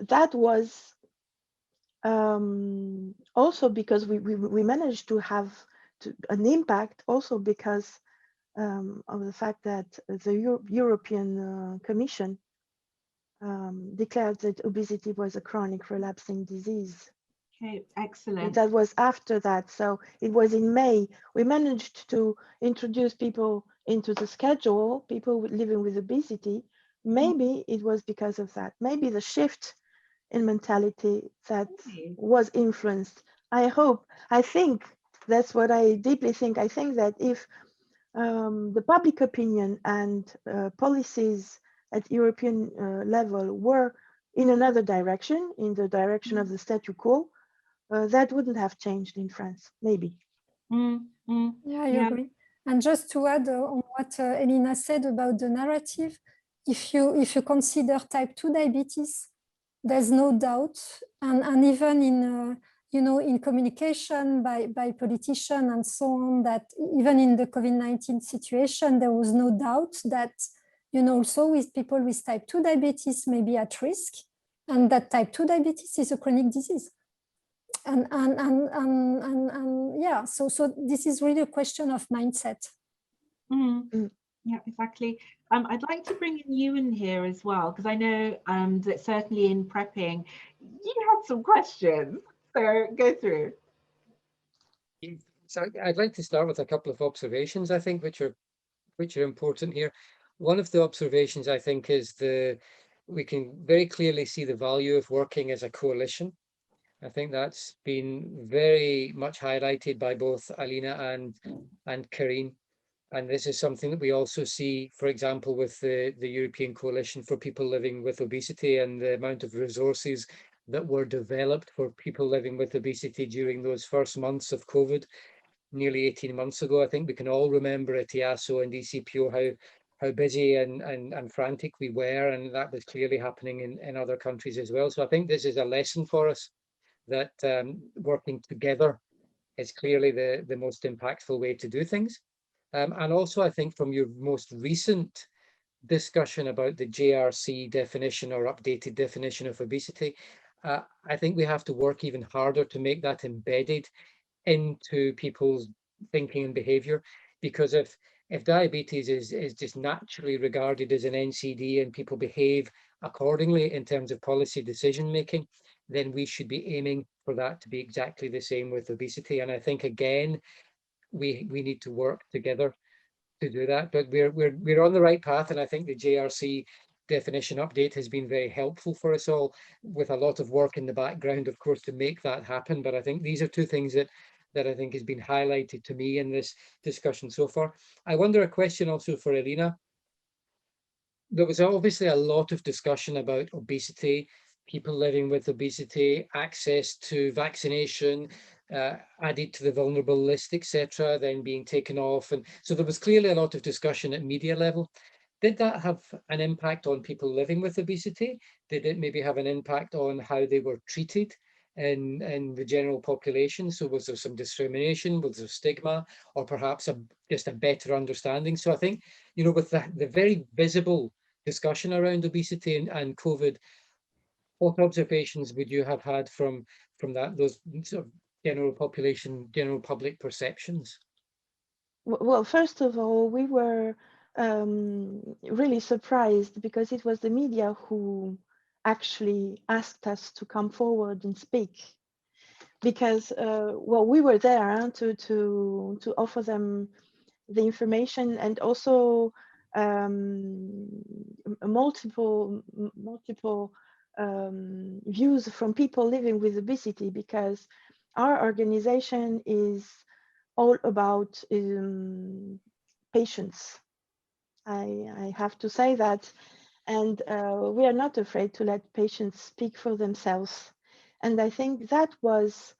that was also because we managed to have an impact, also because of the fact that the European Commission declared that obesity was a chronic relapsing disease. Okay, excellent. And that was after that. So it was in May. We managed to introduce people into the schedule, people living with obesity. Maybe it was because of that. Maybe the shift in mentality that was influenced. I hope, I think, that's what I deeply think. I think that if the public opinion and policies at European level were in another direction, in the direction of the statu quo, that wouldn't have changed in France, maybe. Yeah, I agree. And just to add on what Elina said about the narrative, if you consider type 2 diabetes, there's no doubt, and even in you know, in communication by politicians and so on, that even in the COVID-19 situation, there was no doubt that, you know, also with people with type 2 diabetes may be at risk, and that type 2 diabetes is a chronic disease. And yeah, so this is really a question of mindset. Yeah, exactly. I'd like to bring in you in here as well, because I know that certainly in prepping, you had some questions. So go through. So I'd like to start with a couple of observations, I think, which are important here. One of the observations, I think, is we can very clearly see the value of working as a coalition. I think that's been very much highlighted by both Alina and Karine. And this is something that we also see, for example, with the European Coalition for People Living with Obesity, and the amount of resources that were developed for people living with obesity during those first months of COVID, nearly 18 months ago. I think we can all remember at EASO and ECPO how busy and frantic we were, and that was clearly happening in other countries as well. So I think this is a lesson for us, that working together is clearly the most impactful way to do things. And also, I think from your most recent discussion about the JRC definition or updated definition of obesity, I think we have to work even harder to make that embedded into people's thinking and behavior. Because if diabetes is just naturally regarded as an NCD and people behave accordingly in terms of policy decision making, then we should be aiming for that to be exactly the same with obesity. And I think, again, we need to work together to do that. But we're on the right path, and I think the JRC definition update has been very helpful for us all, with a lot of work in the background, of course, to make that happen. But I think these are two things that I think has been highlighted to me in this discussion so far. I wonder, a question also for Irina. There was obviously a lot of discussion about obesity, people living with obesity, access to vaccination, added to the vulnerable list, etc., then being taken off. And so there was clearly a lot of discussion at media level. Did that have an impact on people living with obesity? Did it maybe have an impact on how they were treated in the general population? So was there some discrimination? Was there stigma? Or perhaps just a better understanding? So I think, with the very visible discussion around obesity and COVID, what observations would you have had from those sort of general population, general public perceptions? Well, first of all, we were really surprised because it was the media who actually asked us to come forward and speak. Because, well, we were there to offer them the information, and also multiple views from people living with obesity, because our organization is all about patients. I have to say that, and we are not afraid to let patients speak for themselves. And I think that was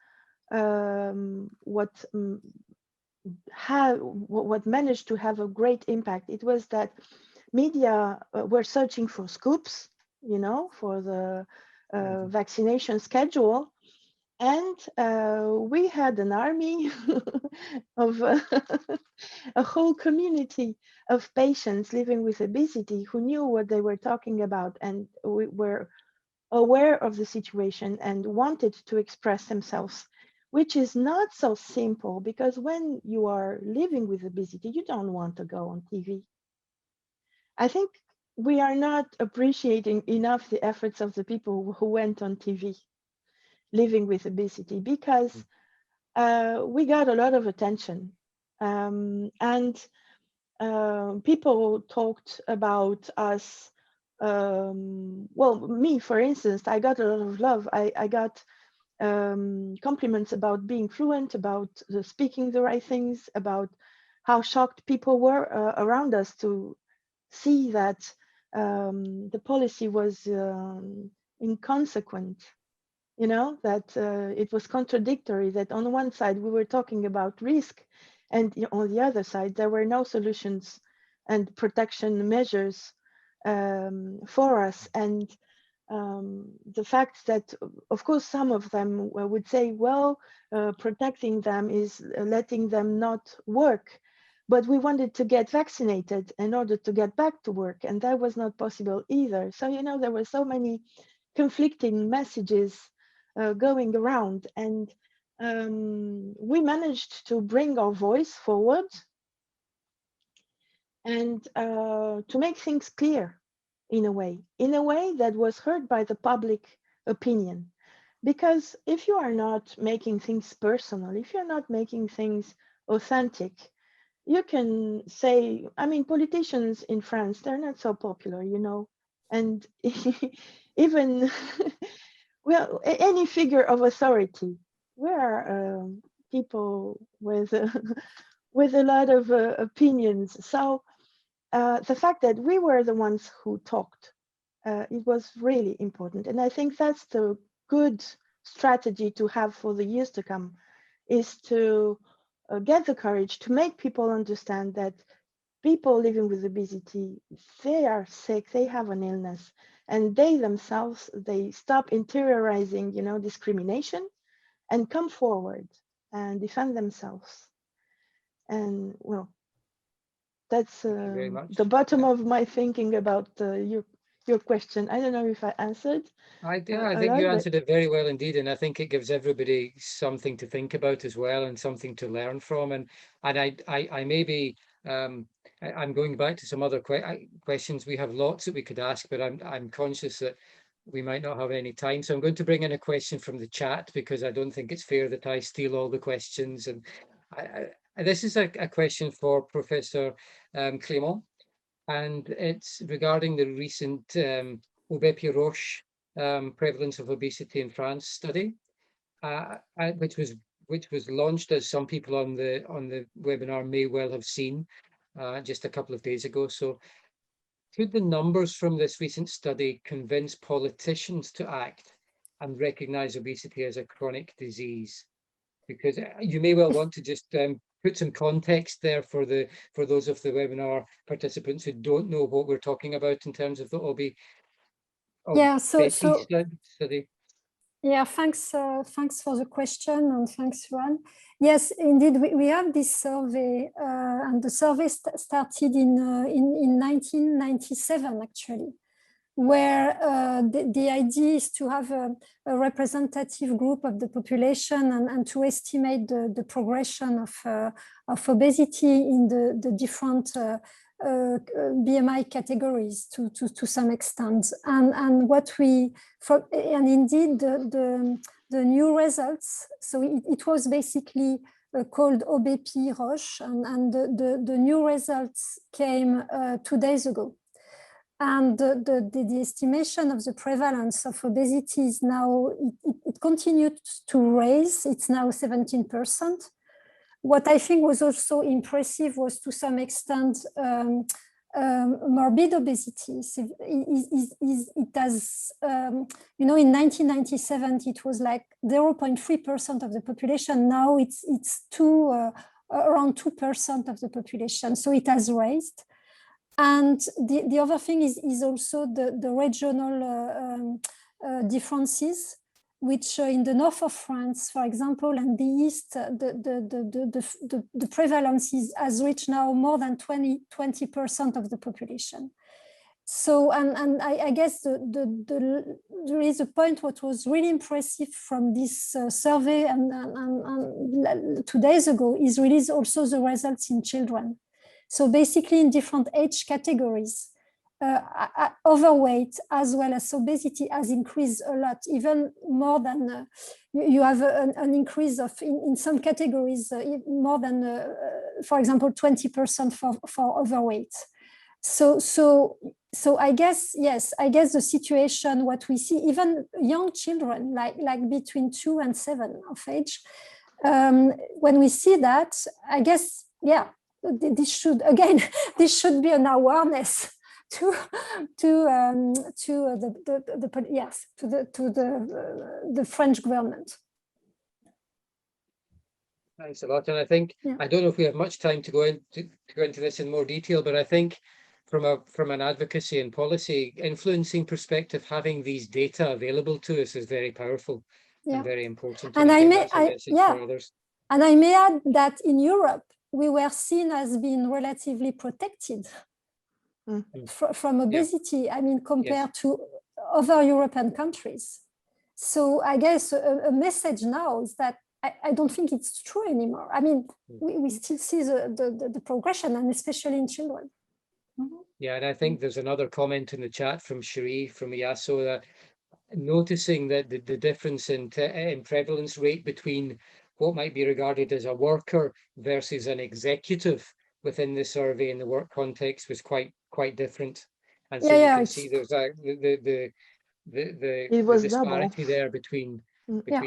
what managed to have a great impact. It was that media were searching for scoops, for the vaccination schedule. And we had an army of a whole community of patients living with obesity who knew what they were talking about, and we were aware of the situation and wanted to express themselves, which is not so simple, because when you are living with obesity, you don't want to go on TV. I think we are not appreciating enough the efforts of the people who went on TV living with obesity, because we got a lot of attention, and people talked about us. Well, me, for instance, I got a lot of love. I got compliments about being fluent, about speaking the right things, about how shocked people were around us to see that the policy was inconsequent, that it was contradictory, that on one side we were talking about risk, and on the other side there were no solutions and protection measures for us. And the fact that, of course, some of them would say, well, protecting them is letting them not work, but we wanted to get vaccinated in order to get back to work, and that was not possible either. So, there were so many conflicting messages going around, and we managed to bring our voice forward and to make things clear in a way that was heard by the public opinion. Because if you are not making things personal, if you're not making things authentic, you can say, I mean, politicians in France, they're not so popular, and even well, any figure of authority, we are people with with a lot of opinions. So the fact that we were the ones who talked, it was really important. And I think that's the good strategy to have for the years to come, is to get the courage to make people understand that people living with obesity, they are sick, they have an illness, and they themselves, they stop interiorizing, discrimination, and come forward and defend themselves. And well, that's the bottom of my thinking about your question. I don't know if I answered. I think you answered it very well indeed, and I think it gives everybody something to think about as well, and something to learn from. And I maybe I'm going back to some other questions. We have lots that we could ask, but I'm conscious that we might not have any time. So I'm going to bring in a question from the chat because I don't think it's fair that I steal all the questions. And this is a question for Professor Clément, and it's regarding the recent Obesity Roche prevalence of obesity in France study, which was launched, as some people on the webinar may well have seen, just a couple of days ago. So could the numbers from this recent study convince politicians to act and recognize obesity as a chronic disease? Because you may well want to just put some context there for those of the webinar participants who don't know what we're talking about in terms of the obesity study. Yeah, thanks for the question, and thanks, Juan. Yes, indeed, we have this survey, and the survey started in 1997, actually, where the idea is to have a representative group of the population and to estimate the progression of obesity in the different BMI categories to some extent, and indeed the new results. So it was basically called Obesity Roche, and the new results came 2 days ago. And the estimation of the prevalence of obesity is now, it continued to rise. It's now 17%. What I think was also impressive was, to some extent, morbid obesity. It has, in 1997, it was like 0.3% of the population. Now it's around 2% of the population. So it has raised. And the other thing is also the regional differences, which in the north of France, for example, and the east, the prevalence has reached now more than 20% of the population. So, and I guess there is a point what was really impressive from this survey and 2 days ago is really also the results in children. So basically in different age categories, overweight as well as obesity has increased a lot, even more than you have an increase of in some categories more than, for example, 20% for overweight. So I guess, yes, I guess the situation, what we see, even young children, like between 2 and 7 of age, when we see that, I guess, yeah, this should be an awareness to the French government. Thanks a lot. And I think, I don't know if we have much time to go into this in more detail, but I think from an advocacy and policy influencing perspective, having these data available to us is very powerful and very important. And I may add that in Europe, we were seen as being relatively protected from obesity, I mean, compared to other European countries. So I guess a message now is that I don't think it's true anymore. I mean, we still see the progression, and especially in children. Yeah, and I think there's another comment in the chat from Cherie from EASO that noticing that the difference in prevalence rate between what might be regarded as a worker versus an executive within the survey in the work context was quite different. And so you can see there's the disparity there between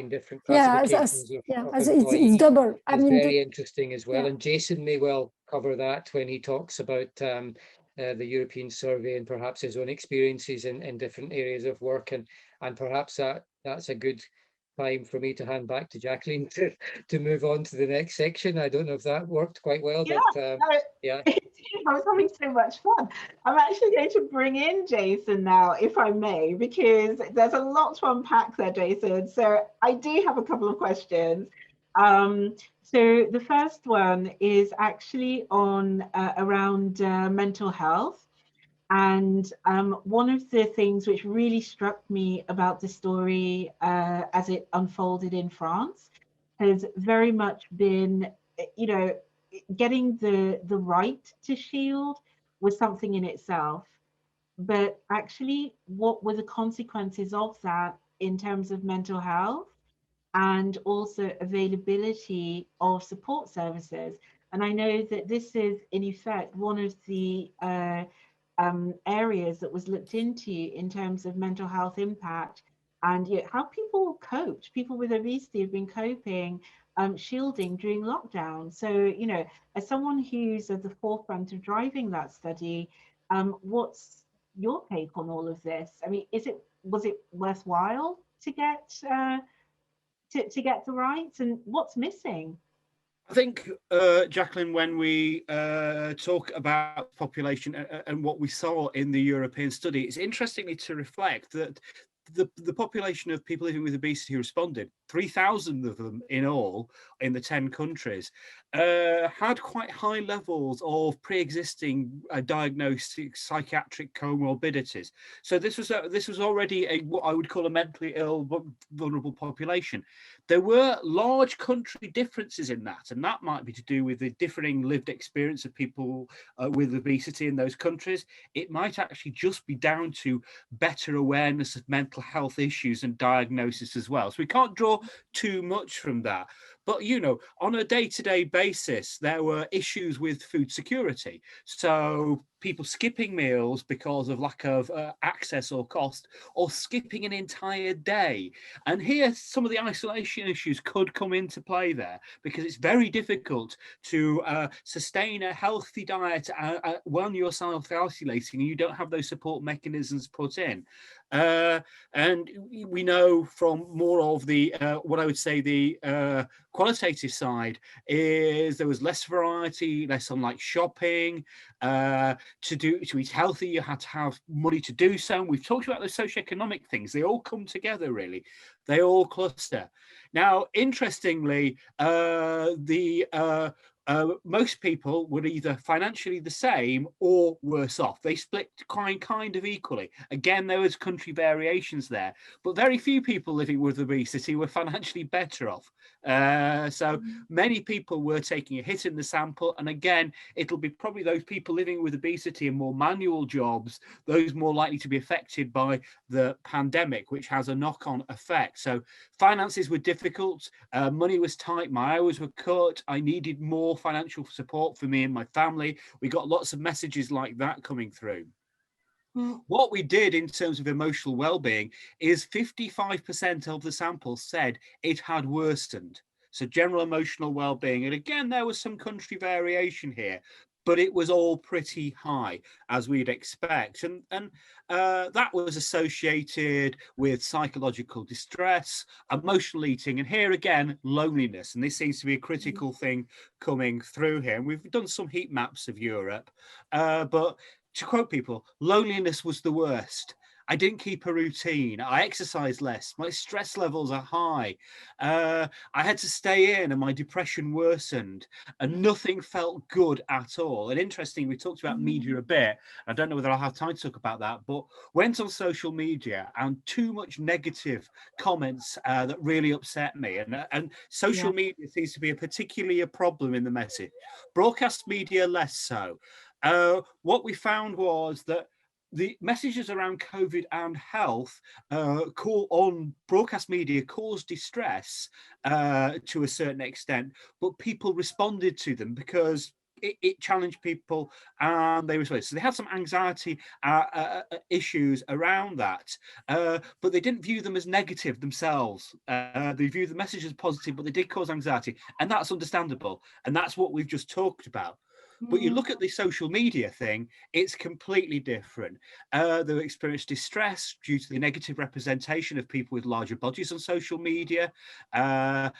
different classifications of employees. It's double. I mean, very interesting as well. And Jason may well cover that when he talks about the European survey and perhaps his own experiences in different areas of work, and perhaps that's a good time for me to hand back to Jacqueline to move on to the next section. I don't know if that worked quite well, but yeah. I was having so much fun. I'm actually going to bring in Jason now, if I may, because there's a lot to unpack there, Jason. So I do have a couple of questions. So the first one is actually on around mental health. And one of the things which really struck me about the story as it unfolded in France has very much been, getting the right to shield was something in itself. but actually, what were the consequences of that in terms of mental health and also availability of support services? And I know that this is, in effect, one of the areas that was looked into in terms of mental health impact, and yet how people coped. People with obesity have been coping, shielding during lockdown. So, you know, as someone who's at the forefront of driving that study, what's your take on all of this? I mean, was it worthwhile to get to get the rights, and what's missing? I think, Jacqueline, when we talk about population and what we saw in the European study, it's interestingly to reflect that the population of people living with obesity who responded, 3,000 of them in all in the 10 countries, had quite high levels of pre-existing diagnostic psychiatric comorbidities. So this was already what I would call a mentally ill, vulnerable population. There were large country differences in that, and that might be to do with the differing lived experience of people with obesity in those countries. It might actually just be down to better awareness of mental health issues and diagnosis as well. So we can't draw too much from that. But, you know, on a day-to-day basis, there were issues with food security. So people skipping meals because of lack of access or cost, or skipping an entire day. And here, some of the isolation issues could come into play there, because it's very difficult to sustain a healthy diet when you're self-isolating and you don't have those support mechanisms put in. And we know from more of the, what I would say, the qualitative side, is there was less variety, less on like shopping. To eat healthy, you had to have money to do so. And we've talked about the socioeconomic things. They all come together, really. They all cluster. Now, interestingly, most people were either financially the same or worse off. They split kind of equally. Again, there was country variations there, but very few people living with obesity were financially better off. So many people were taking a hit in the sample. And again, it'll be probably those people living with obesity and more manual jobs, those more likely to be affected by the pandemic, which has a knock-on effect. So finances were difficult, money was tight, my hours were cut, I needed more financial support for me and my family. We got lots of messages like that coming through. What we did in terms of emotional well-being is 55% of the sample said it had worsened. So general emotional well-being. And again, there was some country variation here, but it was all pretty high, as we'd expect. And that was associated with psychological distress, emotional eating, and here again, loneliness. And this seems to be a critical thing coming through here. And we've done some heat maps of Europe, but to quote people, loneliness was the worst. I didn't keep a routine. I exercised less. My stress levels are high. I had to stay in and my depression worsened and nothing felt good at all. And interesting, we talked about media a bit. I don't know whether I'll have time to talk about that, but went on social media and too much negative comments that really upset me. And social media seems to be particularly a problem in the message. Broadcast media less so. What we found was that the messages around COVID and health call on broadcast media caused distress to a certain extent, but people responded to them because it challenged people and they responded. So they had some anxiety issues around that, but they didn't view them as negative themselves. They viewed the message as positive, but they did cause anxiety, and that's understandable. And that's what we've just talked about. But you look at the social media thing, it's completely different. They experienced distress due to the negative representation of people with larger bodies on social media. And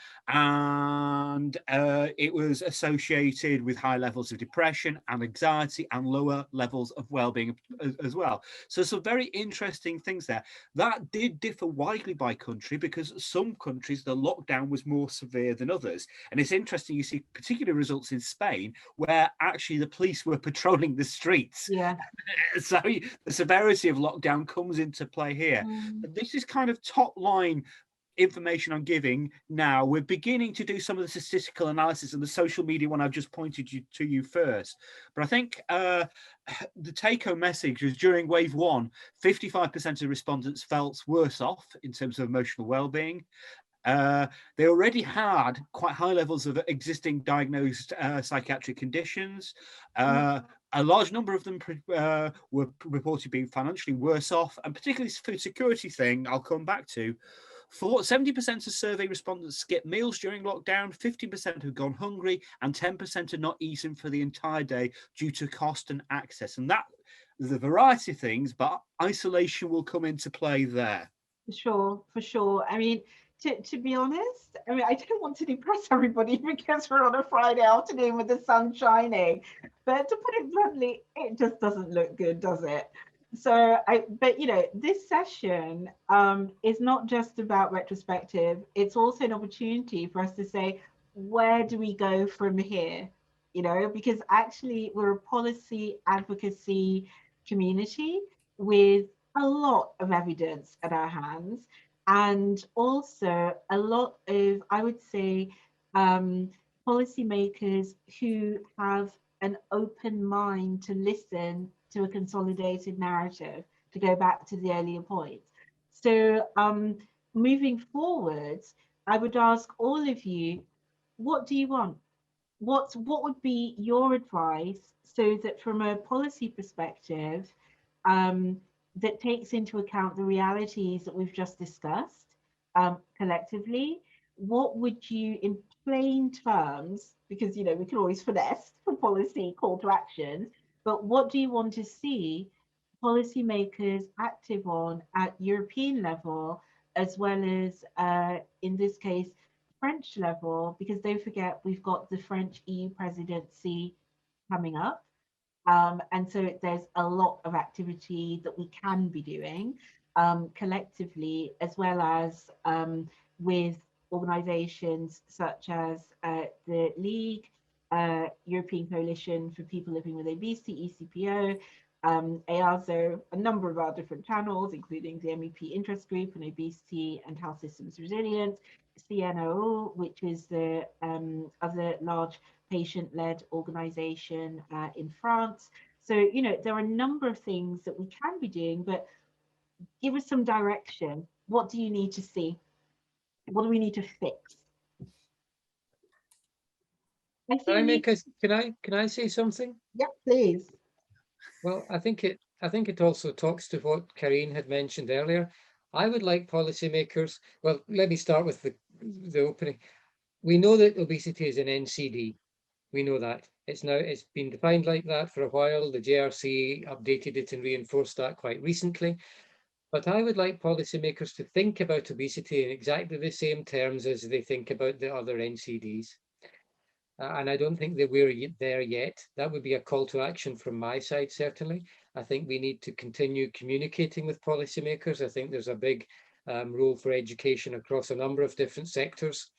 it was associated with high levels of depression and anxiety and lower levels of well-being as well. So some very interesting things there. That did differ widely by country because some countries, the lockdown was more severe than others. And it's interesting, you see particular results in Spain where actually the police were patrolling the streets. Yeah. So the severity of lockdown comes into play here. This is kind of top line information I'm giving now, we're beginning to do some of the statistical analysis and the social media one I've just pointed to you first. But I think the take-home message was during wave 1, 55% of respondents felt worse off in terms of emotional well-being. They already had quite high levels of existing diagnosed psychiatric conditions. A large number of them were reported being financially worse off, and particularly this food security thing I'll come back to. 70% of survey respondents skipped meals during lockdown, 50% have gone hungry, and 10% are not eating for the entire day due to cost and access. And that, there's a variety of things, but isolation will come into play there. For sure. I mean, to be honest, I mean, I don't want to depress everybody because we're on a Friday afternoon with the sun shining, but to put it bluntly, it just doesn't look good, does it? So but you know, this session is not just about retrospective, it's also an opportunity for us to say, where do we go from here? You know, because actually we're a policy advocacy community with a lot of evidence at our hands, and also a lot of, I would say, policymakers who have an open mind to listen to a consolidated narrative, to go back to the earlier points. So moving forwards, I would ask all of you, what do you want? What would be your advice, so that from a policy perspective, that takes into account the realities that we've just discussed collectively? What would you, in plain terms, because you know we can always finesse for policy call to action, but what do you want to see policymakers active on at European level, as well as in this case French level? Because don't forget, we've got the French EU presidency coming up. And so there's a lot of activity that we can be doing collectively, as well as with organizations such as the League, European Coalition for People Living with Obesity, ECPO, EASO, a number of our different channels, including the MEP Interest Group on Obesity and Health Systems Resilience, CNO, which is the other large patient-led organization in France. So, you know, there are a number of things that we can be doing, but give us some direction. What do you need to see? What do we need to fix? Can I say something? Yeah, please. Well, I think it also talks to what Karine had mentioned earlier. I would like policymakers. Well, let me start with the opening. We know that obesity is an NCD. We know that. It's been defined like that for a while. The JRC updated it and reinforced that quite recently. But I would like policymakers to think about obesity in exactly the same terms as they think about the other NCDs. And I don't think that we're there yet. That would be a call to action from my side, certainly. I think we need to continue communicating with policymakers. I think there's a big role for education across a number of different sectors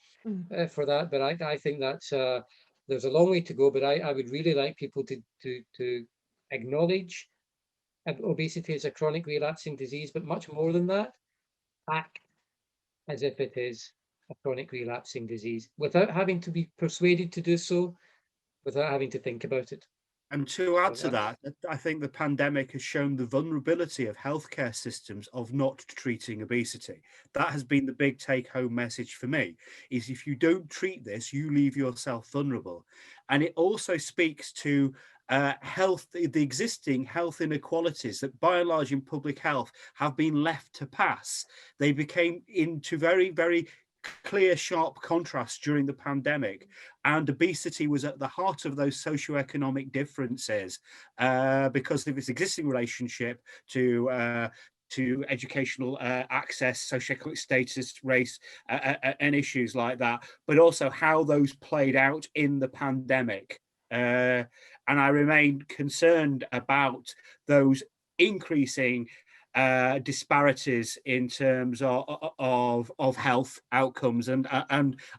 for that. But I think that's there's a long way to go. But I would really like people to acknowledge obesity as a chronic relapsing disease, but much more than that, act as if it is a chronic relapsing disease without having to be persuaded to do so, without having to think about it. And to add to that, I think the pandemic has shown the vulnerability of healthcare systems of not treating obesity. That has been the big take-home message for me, is if you don't treat this, you leave yourself vulnerable. And it also speaks to health, the existing health inequalities that by and large in public health have been left to pass. They became into very, very clear, sharp contrast during the pandemic, and obesity was at the heart of those socioeconomic differences because of its existing relationship to educational access, socioeconomic status, race, and issues like that, but also how those played out in the pandemic. And I remain concerned about those increasing disparities in terms of health outcomes, and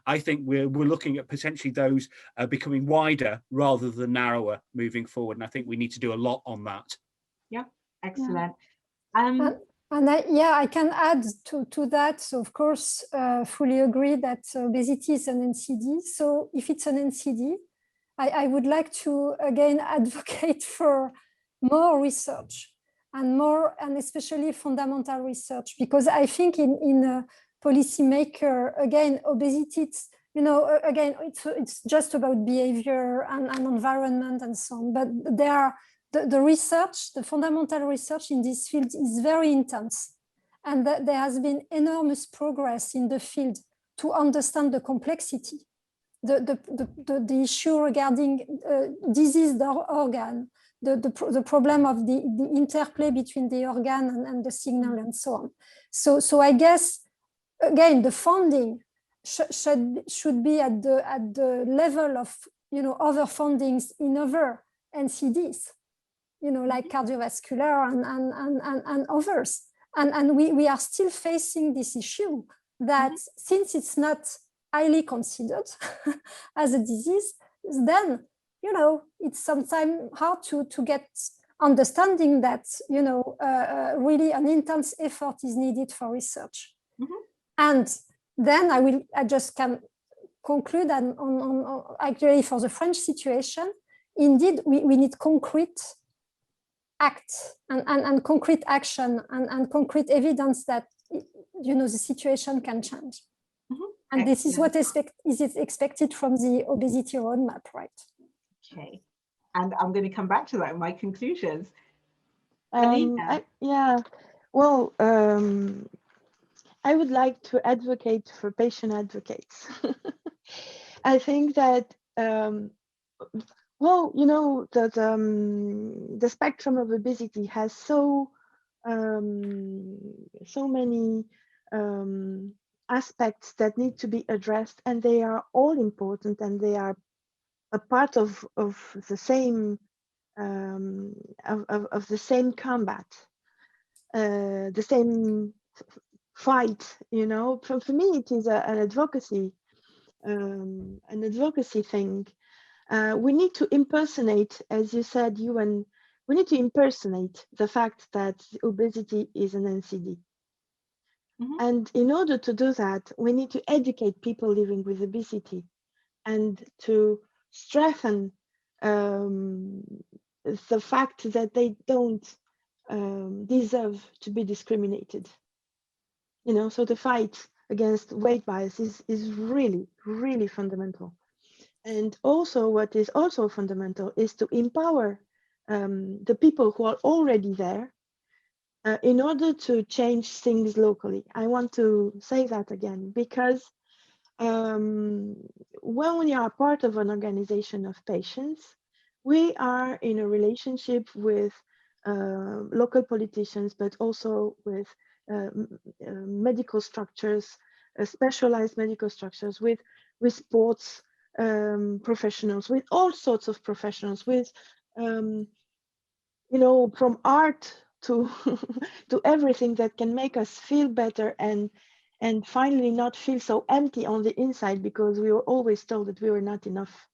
I think we're looking at potentially those becoming wider rather than narrower moving forward, and I think we need to do a lot on that. Yeah, excellent. And I can add to that. So of course, fully agree that obesity is an NCD. So if it's an NCD, I would like to again advocate for more research and especially fundamental research, because I think in a policymaker, again, obesity, it's, again, it's just about behavior and environment and so on. But there are the research, the fundamental research in this field is very intense. And there has been enormous progress in the field to understand the complexity, the issue regarding diseased organ, the problem of the interplay between the organ and the signal and so on. So I guess, again, the funding should be at the level of, other fundings in other NCDs, like cardiovascular and others. And we are still facing this issue that since it's not highly considered as a disease, then, it's sometimes hard to get understanding that, really an intense effort is needed for research. And then I just can conclude on actually for the French situation, indeed, we need concrete acts and concrete action and concrete evidence that, the situation can change. And this is what is expected from the obesity roadmap, right? Okay. And I'm going to come back to that in my conclusions. Well, I would like to advocate for patient advocates. I think that, the spectrum of obesity has so many aspects that need to be addressed, and they are all important, and they are a part of the same of the same combat, the same fight. For me, it is an advocacy thing. We need to impersonate, as you said, Ewan, we need to impersonate the fact that obesity is an NCD. And in order to do that, we need to educate people living with obesity and to strengthen the fact that they don't deserve to be discriminated. So the fight against weight bias is really, really fundamental. And also what is also fundamental is to empower the people who are already there in order to change things locally. I want to say that again, because when we are part of an organization of patients, we are in a relationship with local politicians, but also with medical structures, specialized medical structures, with sports professionals, with all sorts of professionals, with from art to to everything that can make us feel better and finally not feel so empty on the inside, because we were always told that we were not enough.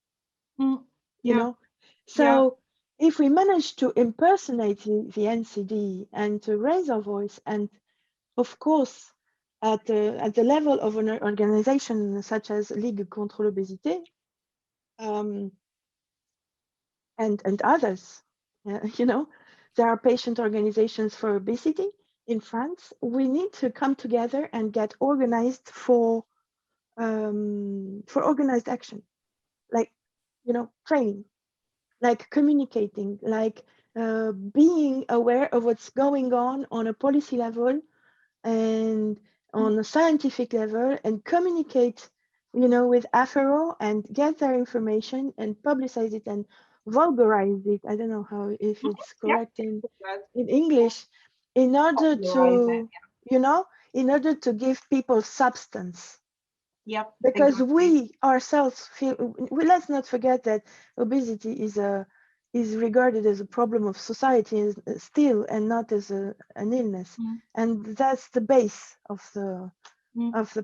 So if we manage to impersonate the NCD and to raise our voice, and of course at the level of an organization such as Ligue contre l'Obésité and others, there are patient organizations for obesity in France. We need to come together and get organized for organized action, like training, like communicating, like being aware of what's going on a policy level and on a scientific level, and communicate with AFRO and get their information and publicize it and vulgarize it. I don't know if it's correct in English, in order to in order to give people substance. Because we ourselves feel, let's not forget that obesity is regarded as a problem of society still, and not as an illness. And that's the base of the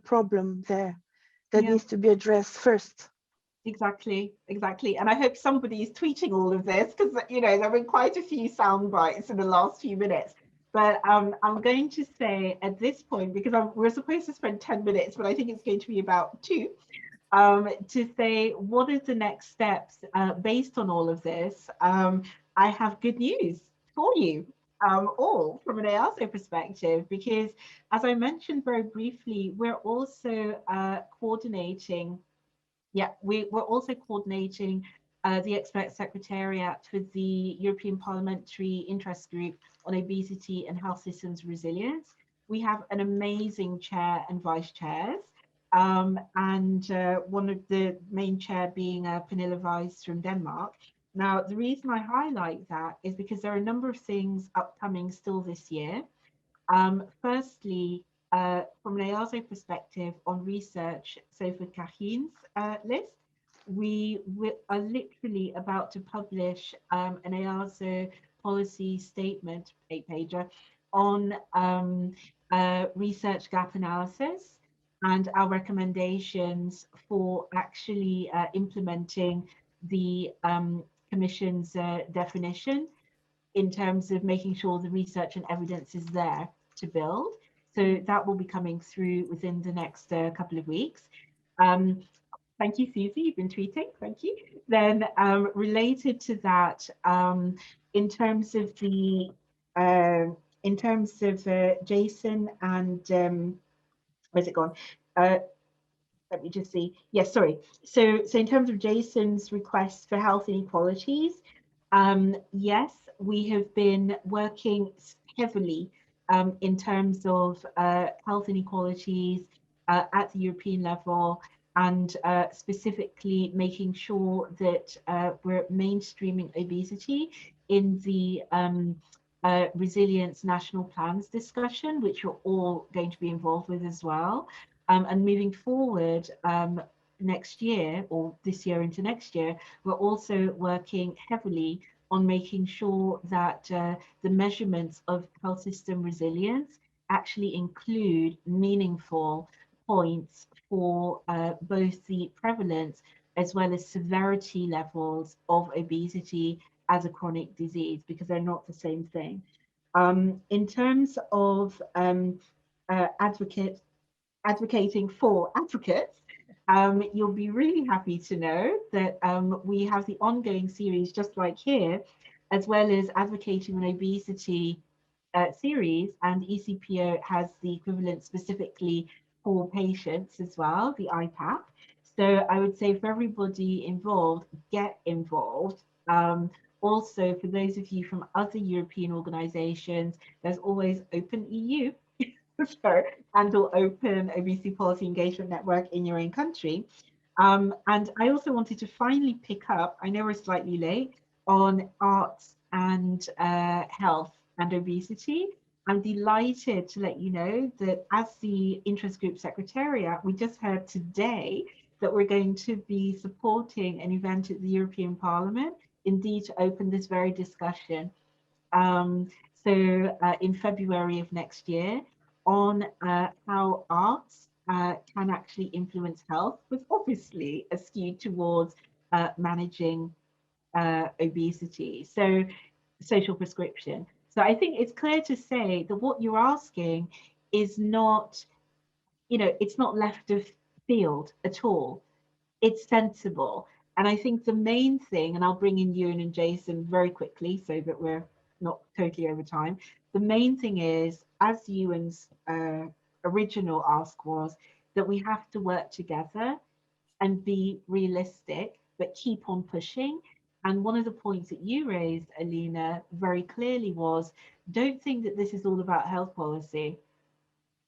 problem there that needs to be addressed first. Exactly. And I hope somebody is tweeting all of this, because there have been quite a few sound bites in the last few minutes. But I'm going to say at this point, because we're supposed to spend 10 minutes, but I think it's going to be about 2, to say what are the next steps based on all of this. I have good news for you all from an EASO perspective, because as I mentioned very briefly, we're also coordinating. Yeah, we're also coordinating the Expert Secretariat for the European Parliamentary Interest Group on Obesity and Health Systems Resilience. We have an amazing chair and vice chairs, and one of the main chair being Pernille Weiss from Denmark. Now, the reason I highlight that is because there are a number of things upcoming still this year. Firstly, from an EASO perspective on research, so for Kahin's list, we are literally about to publish an EASO policy statement, 8-pager, on research gap analysis and our recommendations for actually implementing the Commission's definition in terms of making sure the research and evidence is there to build. So that will be coming through within the next couple of weeks. Thank you, Susie, you've been tweeting, thank you. Then related to that, in terms of Jason and, where's it gone? Let me just see. Yes, sorry. So in terms of Jason's request for health inequalities, yes, we have been working heavily in terms of health inequalities at the European level, and specifically making sure that we're mainstreaming obesity in the resilience national plans discussion, which you're all going to be involved with as well. And moving forward next year, or this year into next year, we're also working heavily on making sure that the measurements of health system resilience actually include meaningful points for both the prevalence as well as severity levels of obesity as a chronic disease, because they're not the same thing. In terms of advocating for advocates, you'll be really happy to know that we have the ongoing series, just like here, as well as advocating on obesity series, and ECPO has the equivalent specifically for patients as well, the IPAP. So I would say for everybody involved, get involved. Also, for those of you from other European organizations, there's always Open EU, and or Open Obesity Policy Engagement Network in your own country. And I also wanted to finally pick up, I know we're slightly late, on arts and health and obesity. I'm delighted to let you know that as the Interest Group Secretariat, we just heard today that we're going to be supporting an event at the European Parliament, indeed to open this very discussion. In February of next year, on how arts can actually influence health, with obviously a skew towards managing obesity, so social prescription. So I think it's clear to say that what you're asking is not, it's not left of field at all. It's sensible. And I think the main thing, and I'll bring in Ewan and Jason very quickly so that we're not totally over time. The main thing is, as Ewan's original ask was, that we have to work together and be realistic, but keep on pushing. And one of the points that you raised, Alina, very clearly was, don't think that this is all about health policy.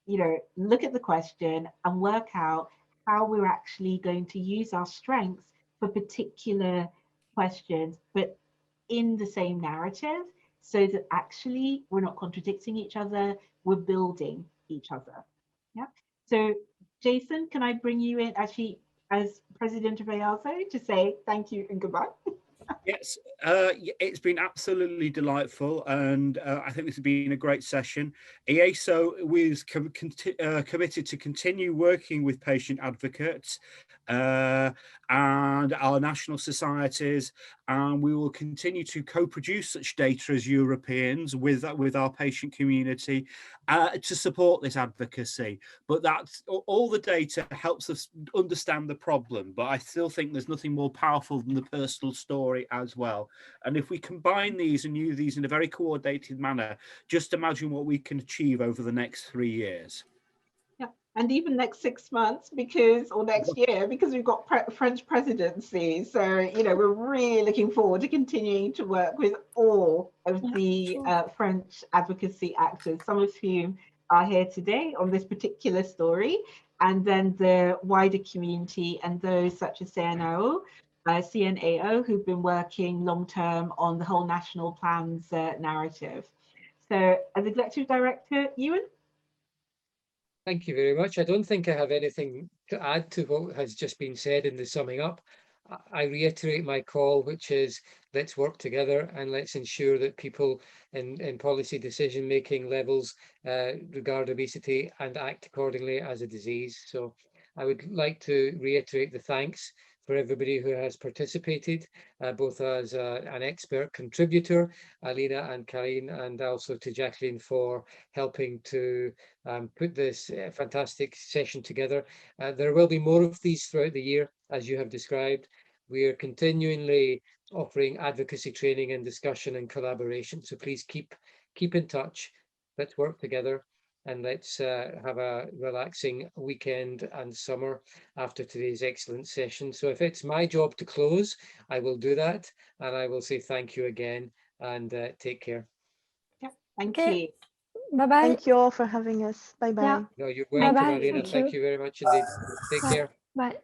Look at the question and work out how we're actually going to use our strengths for particular questions, but in the same narrative, so that actually we're not contradicting each other, we're building each other. Yeah. So Jason, can I bring you in actually as president of EASO to say thank you and goodbye? Yes, it's been absolutely delightful, and I think this has been a great session. EASO was committed to continue working with patient advocates and our national societies, and we will continue to co-produce such data as Europeans with our patient community to support this advocacy. But that's all the data helps us understand the problem, but I still think there's nothing more powerful than the personal story as well. And if we combine these and use these in a very coordinated manner, just imagine what we can achieve over the next 3 years. Yeah, and even next 6 months, because, or next year, because we've got French presidency. So, you know, we're really looking forward to continuing to work with all of the French advocacy actors, some of whom are here today on this particular story, and then the wider community and those such as CNAO, who've been working long-term on the whole national plans narrative. So as Executive Director, Ewan? Thank you very much. I don't think I have anything to add to what has just been said in the summing up. I reiterate my call, which is let's work together and let's ensure that people in policy decision-making levels regard obesity and act accordingly as a disease. So I would like to reiterate the thanks for everybody who has participated, both as an expert contributor, Alina and Karine, and also to Jacqueline for helping to put this fantastic session together. There will be more of these throughout the year, as you have described. We are continually offering advocacy training and discussion and collaboration. So please keep in touch. Let's work together and let's have a relaxing weekend and summer after today's excellent session. So if it's my job to close, I will do that. And I will say thank you again and take care. Yeah, thank you. Bye-bye. Thank you all for having us. Bye-bye. Yeah. No, you're welcome, Bye-bye. Alina. Thank you very much indeed. Take care. Bye.